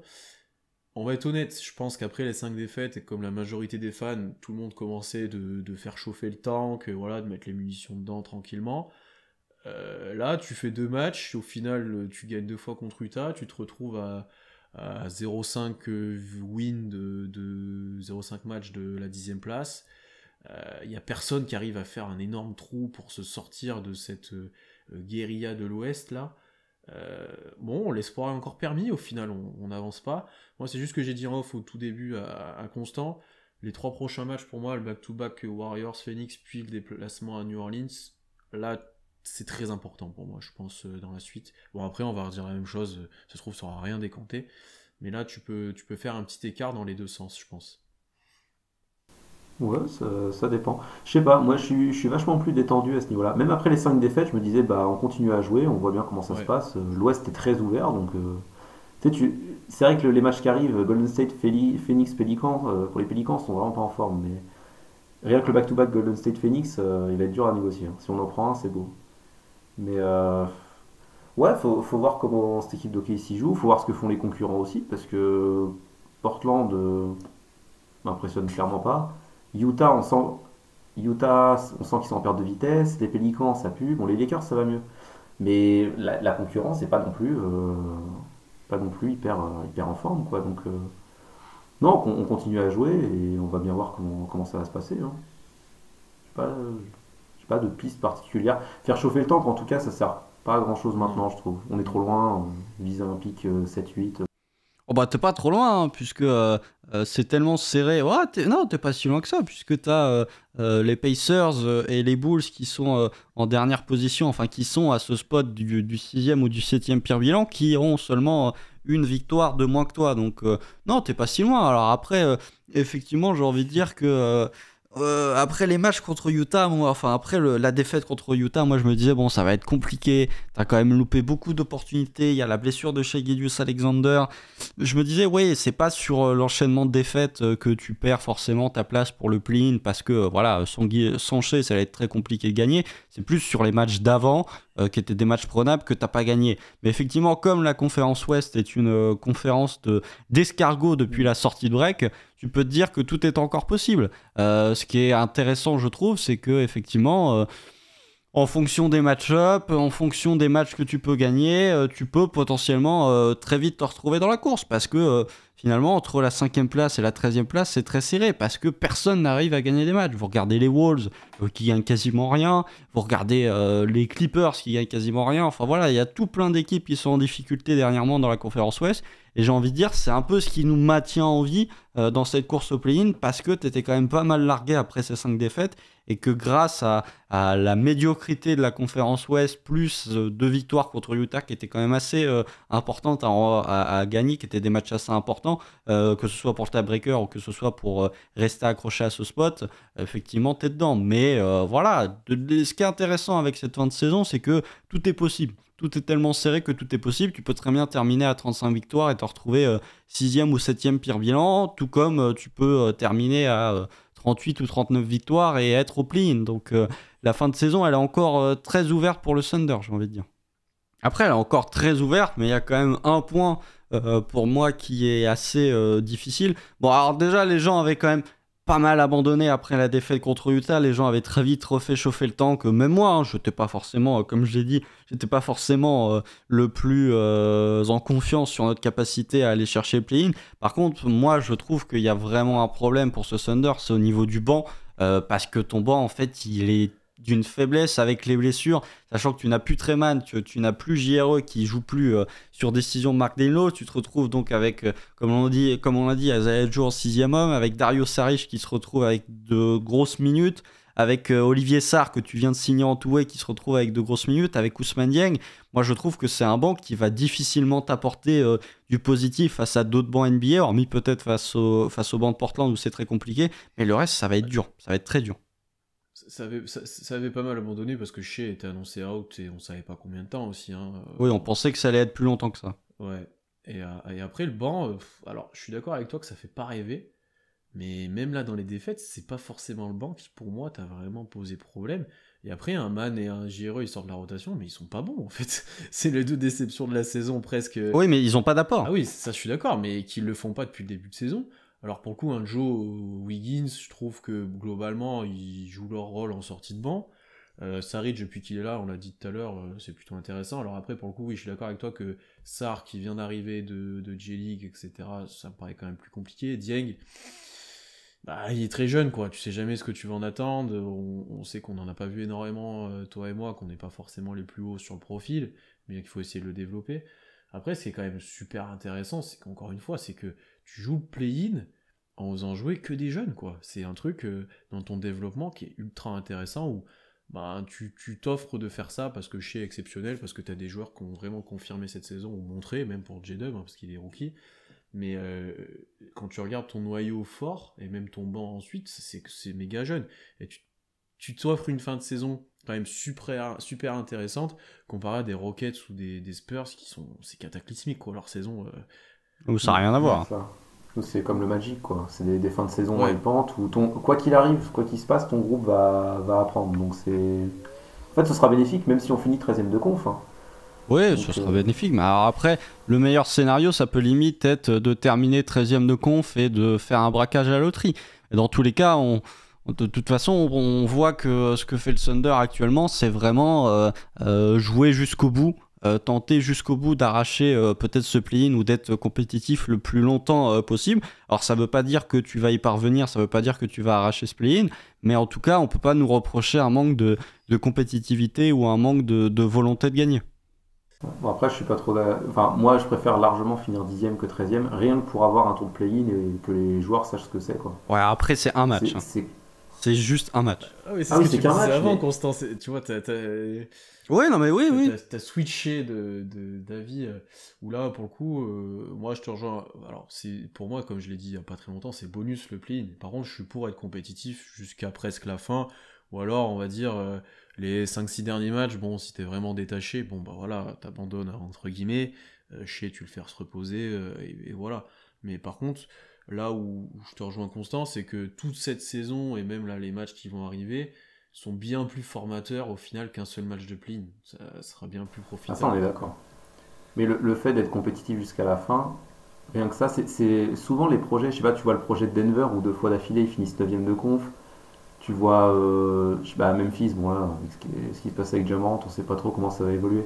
On va être honnête, je pense qu'après les 5 défaites, et comme la majorité des fans, tout le monde commençait de faire chauffer le tank, voilà, de mettre les munitions dedans tranquillement. Là, tu fais 2 matchs, au final, tu gagnes 2 fois contre Utah, tu te retrouves à 0,5 win de 0,5 match de la 10e place. Il n'y a personne qui arrive à faire un énorme trou pour se sortir de cette guérilla de l'Ouest là. Bon, l'espoir est encore permis, au final on n'avance pas. Moi c'est juste que j'ai dit en off au tout début à Constant, les 3 prochains matchs pour moi, le back-to-back Warriors, Phoenix, puis le déplacement à New Orleans, là c'est très important pour moi, je pense, dans la suite. Bon après on va redire la même chose, ça se trouve ça n'aura rien décanté, mais là tu peux faire un petit écart dans les deux sens, je pense. Ouais, ça dépend. Je sais pas, moi je suis vachement plus détendu à ce niveau-là. Même après les 5 défaites, je me disais, bah on continue à jouer, on voit bien comment ça se passe. L'Ouest est très ouvert, donc c'est vrai que les matchs qui arrivent, Golden State, Phoenix, Pelicans, pour les Pelicans, sont vraiment pas en forme. Mais rien que le back-to-back Golden State Phoenix, il va être dur à négocier. Hein. Si on en prend un, c'est beau. Mais ouais, faut voir comment cette équipe d'OKC joue, faut voir ce que font les concurrents aussi, parce que Portland m'impressionne clairement pas. Utah, on sent qu'ils sont en perte de vitesse. Les Pelicans, ça pue. Bon, les Lakers, ça va mieux. Mais la concurrence n'est pas non plus hyper en forme, quoi. Donc, non, on continue à jouer et on va bien voir comment ça va se passer. Hein. J'ai pas de piste particulière. Faire chauffer le tank, en tout cas, ça sert pas à grand chose maintenant, je trouve. On est trop loin. On vise un pic 7-8. Oh bah t'es pas trop loin, hein, puisque c'est tellement serré. Ouais, non, t'es pas si loin que ça, puisque t'as les Pacers et les Bulls qui sont en dernière position, enfin qui sont à ce spot du 6e ou du 7e pire bilan, qui ont seulement une victoire de moins que toi. Donc non, t'es pas si loin. Alors après, effectivement, j'ai envie de dire que après les matchs contre Utah, après la défaite contre Utah, moi je me disais bon, ça va être compliqué. T'as quand même loupé beaucoup d'opportunités. Il y a la blessure de Shai Gilgeous-Alexander. Je me disais ouais, c'est pas sur l'enchaînement de défaites que tu perds forcément ta place pour le play-in, parce que voilà, sans Shai, ça va être très compliqué de gagner. C'est plus sur les matchs d'avant qui étaient des matchs prenables que t'as pas gagné. Mais effectivement, comme la conférence Ouest est une conférence d'escargot depuis la sortie de break, tu peux te dire que tout est encore possible. Ce qui est intéressant, je trouve, c'est que effectivement, en fonction des match-ups, en fonction des matchs que tu peux gagner, tu peux potentiellement très vite te retrouver dans la course, parce que finalement, entre la 5e place et la 13e place, c'est très serré parce que personne n'arrive à gagner des matchs. Vous regardez les Wolves qui gagnent quasiment rien, vous regardez les Clippers qui gagnent quasiment rien. Enfin voilà, il y a tout plein d'équipes qui sont en difficulté dernièrement dans la conférence Ouest. Et j'ai envie de dire, c'est un peu ce qui nous maintient en vie dans cette course au play-in parce que tu étais quand même pas mal largué après ces 5 défaites et que grâce à la médiocrité de la conférence Ouest plus 2 victoires contre Utah qui étaient quand même assez importantes à gagner, qui étaient des matchs assez importants, que ce soit pour le tiebreaker ou que ce soit pour rester accroché à ce spot, effectivement t'es dedans. Mais voilà, ce qui est intéressant avec cette fin de saison, c'est que tout est possible. Tout est tellement serré que tout est possible. Tu peux très bien terminer à 35 victoires et te retrouver 6e ou 7e pire bilan, tout comme tu peux terminer à 38 ou 39 victoires et être au play-in. Donc la fin de saison, elle est encore très ouverte pour le Thunder, j'ai envie de dire. Après, elle est encore très ouverte, mais il y a quand même un point pour moi qui est assez difficile. Bon, alors déjà, les gens avaient quand même pas mal abandonné après la défaite contre Utah. Les gens avaient très vite refait chauffer le tank. Même moi, je n'étais pas forcément, comme je l'ai dit, j'étais pas forcément le plus en confiance sur notre capacité à aller chercher le play-in. Par contre, moi, je trouve qu'il y a vraiment un problème pour ce Thunder, c'est au niveau du banc, parce que ton banc, en fait, il est d'une faiblesse avec les blessures, sachant que tu n'as plus Treman, tu n'as plus JRE qui joue plus sur décision de Mark Daigneault. Tu te retrouves donc avec, comme on l'a dit, Isaiah Joe en 6e homme, avec Dario Saric qui se retrouve avec de grosses minutes, avec Olivier Sarr que tu viens de signer en two-way qui se retrouve avec de grosses minutes, avec Ousmane Dieng. Moi je trouve que c'est un banc qui va difficilement t'apporter du positif face à d'autres bancs NBA, hormis peut-être face au banc de Portland où c'est très compliqué, mais le reste ça va être dur, ça va être très dur. Ça avait pas mal abandonné parce que Shea était annoncé out et on savait pas combien de temps aussi. Hein. Oui, on pensait que ça allait être plus longtemps que ça. Ouais. Et après, le banc, alors je suis d'accord avec toi que ça fait pas rêver, mais même là dans les défaites, c'est pas forcément le banc qui pour moi t'a vraiment posé problème. Et après, un Man et un JRE ils sortent de la rotation, mais ils sont pas bons en fait. C'est les 2 déceptions de la saison presque. Oui, mais ils ont pas d'apport. Ah oui, ça je suis d'accord, mais qu'ils le font pas depuis le début de saison. Alors pour le coup, un Joe Wiggins, je trouve que globalement, ils jouent leur rôle en sortie de banc. Saric, depuis qu'il est là, on l'a dit tout à l'heure, c'est plutôt intéressant. Alors après, pour le coup, oui, je suis d'accord avec toi que Sarr, qui vient d'arriver de J-League, etc., ça me paraît quand même plus compliqué. Dieng, bah, il est très jeune, quoi. Tu sais jamais ce que tu vas en attendre. On sait qu'on n'en a pas vu énormément, toi et moi, qu'on n'est pas forcément les plus hauts sur le profil, mais qu'il faut essayer de le développer. Après, ce qui est quand même super intéressant, c'est qu'encore une fois, c'est que tu joues le play-in en faisant jouer que des jeunes, quoi. C'est un truc dans ton développement qui est ultra intéressant, où bah, tu t'offres de faire ça parce que Shea est exceptionnel, parce que tu as des joueurs qui ont vraiment confirmé cette saison, ou montré, même pour J-Dub, hein, parce qu'il est rookie. Mais quand tu regardes ton noyau fort, et même ton banc ensuite, c'est méga jeune. Et tu t'offres une fin de saison quand même super intéressante, comparé à des Rockets ou des Spurs c'est cataclysmique, quoi, leur saison. Ça n'a rien à voir. Ça. C'est comme le Magic, quoi. C'est des fins de saison hypantes où quoi qu'il arrive, quoi qu'il se passe, ton groupe va apprendre. Donc en fait, ce sera bénéfique même si on finit 13e de conf. Hein. Oui, ce sera bénéfique. Mais alors après, le meilleur scénario, ça peut limite être de terminer 13e de conf et de faire un braquage à la loterie. Et dans tous les cas, de toute façon, on voit que ce que fait le Thunder actuellement, c'est vraiment jouer jusqu'au bout, tenter jusqu'au bout d'arracher peut-être ce play-in ou d'être compétitif le plus longtemps possible. Alors ça veut pas dire que tu vas y parvenir, ça veut pas dire que tu vas arracher ce play-in, mais en tout cas, on peut pas nous reprocher un manque de compétitivité ou un manque de volonté de gagner. Bon, après, je suis pas trop. Enfin, moi, je préfère largement finir 10e que 13e, rien que pour avoir un tour de play-in et que les joueurs sachent ce que c'est, quoi. Ouais, après, c'est un match. C'est juste un match. Ah oui, c'est ce que tu disais avant, Constant. Tu vois, Ouais, non, mais oui. T'as switché d'avis, où là, pour le coup, moi, je te rejoins. Alors, pour moi, comme je l'ai dit il y a pas très longtemps, c'est bonus le play-in. Par contre, je suis pour être compétitif jusqu'à presque la fin, ou alors, on va dire, les 5-6 derniers matchs, bon, si t'es vraiment détaché, bon, bah voilà, t'abandonnes, entre guillemets, tu le fais se reposer, et voilà. Mais par contre, là où je te rejoins Constant, c'est que toute cette saison, et même là les matchs qui vont arriver, sont bien plus formateurs au final qu'un seul match de play-in. Ça sera bien plus profitable. Ça, on est d'accord. Mais le fait d'être compétitif jusqu'à la fin, rien que ça, c'est souvent les projets, je sais pas, tu vois le projet de Denver où 2 fois d'affilée ils finissent 9e de conf, tu vois, je sais pas, à Memphis, bon là, avec ce qui se passe avec Jamorant, on sait pas trop comment ça va évoluer.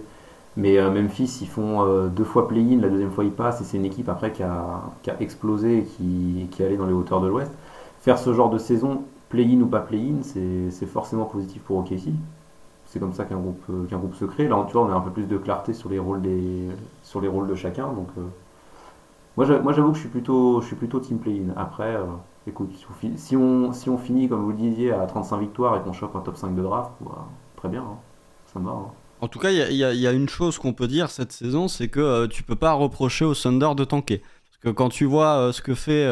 Mais Memphis, ils font 2 fois play-in, la deuxième fois ils passent, et c'est une équipe après qui a explosé et qui est allée dans les hauteurs de l'Ouest. Faire ce genre de saison, play-in ou pas play-in, c'est forcément positif pour OKC. C'est comme ça qu'un groupe se crée. Là, tu vois, on a un peu plus de clarté sur les rôles de chacun. Donc, moi, j'avoue que je suis plutôt team play-in. Après, écoute, si on finit, comme vous le disiez, à 35 victoires et qu'on chope un top 5 de draft, bah, très bien, hein. Ça me va, hein. En tout cas, il y a une chose qu'on peut dire cette saison, c'est que tu peux pas reprocher au Thunder de tanker. Parce que quand tu vois ce que fait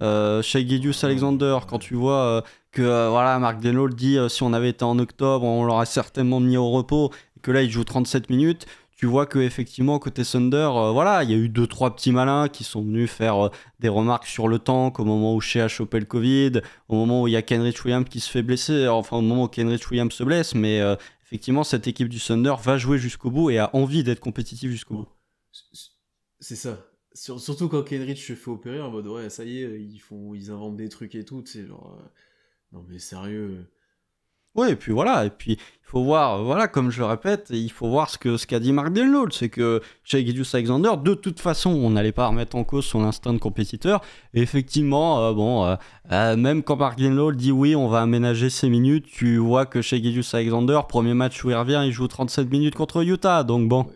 Shai Gilgeous-Alexander, quand tu vois que voilà, Mark Denlow dit si on avait été en octobre, on l'aurait certainement mis au repos, et que là il joue 37 minutes, tu vois que effectivement côté Thunder, voilà, il y a eu 2-3 petits malins qui sont venus faire des remarques sur le tank au moment où Shai a chopé le Covid, au moment où il y a Kenrich Williams qui se fait blesser, enfin au moment où Kenrich Williams se blesse, mais effectivement, cette équipe du Thunder va jouer jusqu'au bout et a envie d'être compétitive jusqu'au bout. C'est ça. Surtout quand Kenrich se fait opérer, en mode ouais, ça y est, ils inventent des trucs et tout, tu sais, genre. Non mais sérieux. Oui, et puis voilà, et puis il faut voir, voilà, comme je le répète, il faut voir ce qu'a dit Mark Denlow, c'est que Shai Gilgeous-Alexander, de toute façon, on n'allait pas remettre en cause son instinct de compétiteur, et effectivement, même quand Mark Denlow dit oui, on va aménager ses minutes, tu vois que Shai Gilgeous-Alexander, premier match où il revient, il joue 37 minutes contre Utah, donc bon.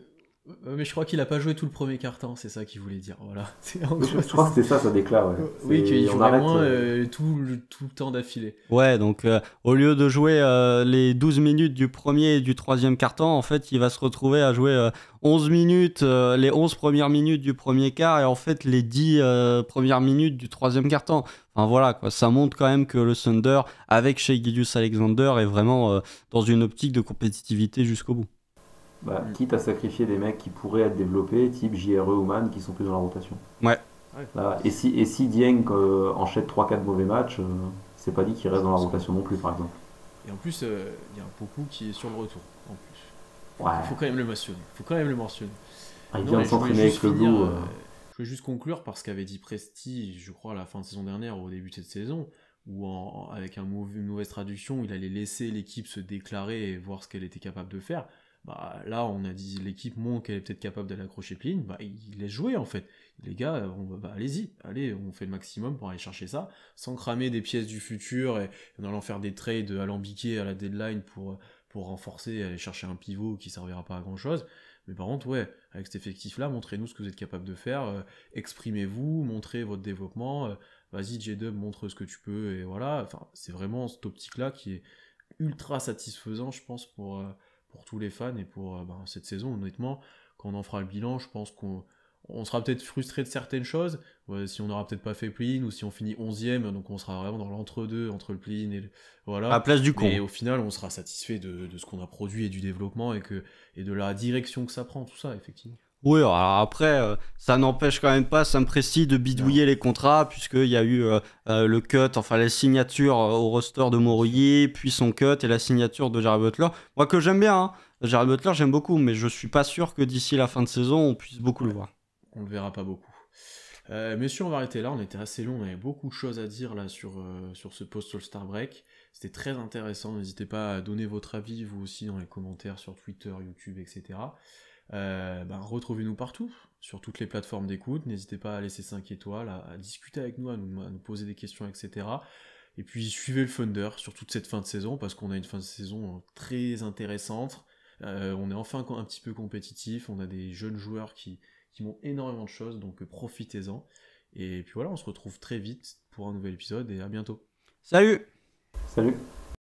Mais je crois qu'il a pas joué tout le premier quart-temps, c'est ça qu'il voulait dire. Voilà. Je crois que c'était ça, sa déclare. Ouais. Oui, qu'il jouait moins tout le temps d'affilée. Ouais, donc au lieu de jouer les 12 minutes du premier et du troisième quart-temps, en fait, il va se retrouver à jouer 11 minutes, les 11 premières minutes du premier quart et en fait les 10 premières minutes du troisième quart-temps. Enfin voilà, quoi. Ça montre quand même que le Thunder, avec Shai Gilgeous-Alexander, est vraiment dans une optique de compétitivité jusqu'au bout. Bah, quitte à sacrifier des mecs qui pourraient être développés, type JRE ou Man, qui sont plus dans la rotation. Ouais. Là, et si Dieng enchaîne 3-4 mauvais matchs, c'est pas dit qu'il reste dans la rotation non plus, par exemple. Et en plus, il y a un Poku qui est sur le retour, en plus. Ouais. Faut quand même le mentionner. Il vient de s'entraîner avec le Blue. Je vais juste conclure par ce qu'avait dit Presti, je crois, à la fin de saison dernière, au début de cette saison, où avec une mauvaise traduction, il allait laisser l'équipe se déclarer et voir ce qu'elle était capable de faire. Bah, là, on a dit l'équipe montre qu'elle est peut-être capable d'aller accrocher play-in, bah, il laisse jouer en fait. Les gars, allez-y, allez, on fait le maximum pour aller chercher ça, sans cramer des pièces du futur et en allant faire des trades alambiqués à la deadline pour renforcer, aller chercher un pivot qui servira pas à grand chose. Mais par contre, ouais, avec cet effectif-là, montrez-nous ce que vous êtes capable de faire, exprimez-vous, montrez votre développement, vas-y J-Dub, montre ce que tu peux, et voilà. Enfin, c'est vraiment cette optique-là qui est ultra satisfaisant, je pense, pour tous les fans et pour cette saison. Honnêtement, quand on en fera le bilan, je pense qu'on sera peut-être frustré de certaines choses, si on n'aura peut-être pas fait play-in ou si on finit 11ème, donc on sera vraiment dans l'entre-deux entre le play-in et voilà. À la place du con. Mais au final, on sera satisfait de ce qu'on a produit et du développement et de la direction que ça prend, tout ça, effectivement. Oui, alors après, ça n'empêche quand même pas Sam Presti de bidouiller les contrats, puisqu'il y a eu le cut, enfin la signature au roster de Morey, puis son cut et la signature de Jared Butler. Moi que j'aime bien, hein. Jared Butler j'aime beaucoup, mais je suis pas sûr que d'ici la fin de saison on puisse beaucoup le voir. On le verra pas beaucoup. Messieurs, on va arrêter là, on était assez long, on avait beaucoup de choses à dire là sur ce post-All-Star Break. C'était très intéressant, n'hésitez pas à donner votre avis, vous aussi, dans les commentaires sur Twitter, YouTube, etc. Retrouvez-nous partout, sur toutes les plateformes d'écoute, n'hésitez pas à laisser 5 étoiles, à discuter avec nous, à nous poser des questions, etc. Et puis suivez le Thunder sur toute cette fin de saison, parce qu'on a une fin de saison très intéressante, on est enfin un petit peu compétitif, on a des jeunes joueurs qui montrent énormément de choses, donc profitez-en. Et puis voilà, on se retrouve très vite pour un nouvel épisode, et à bientôt. Salut! Salut!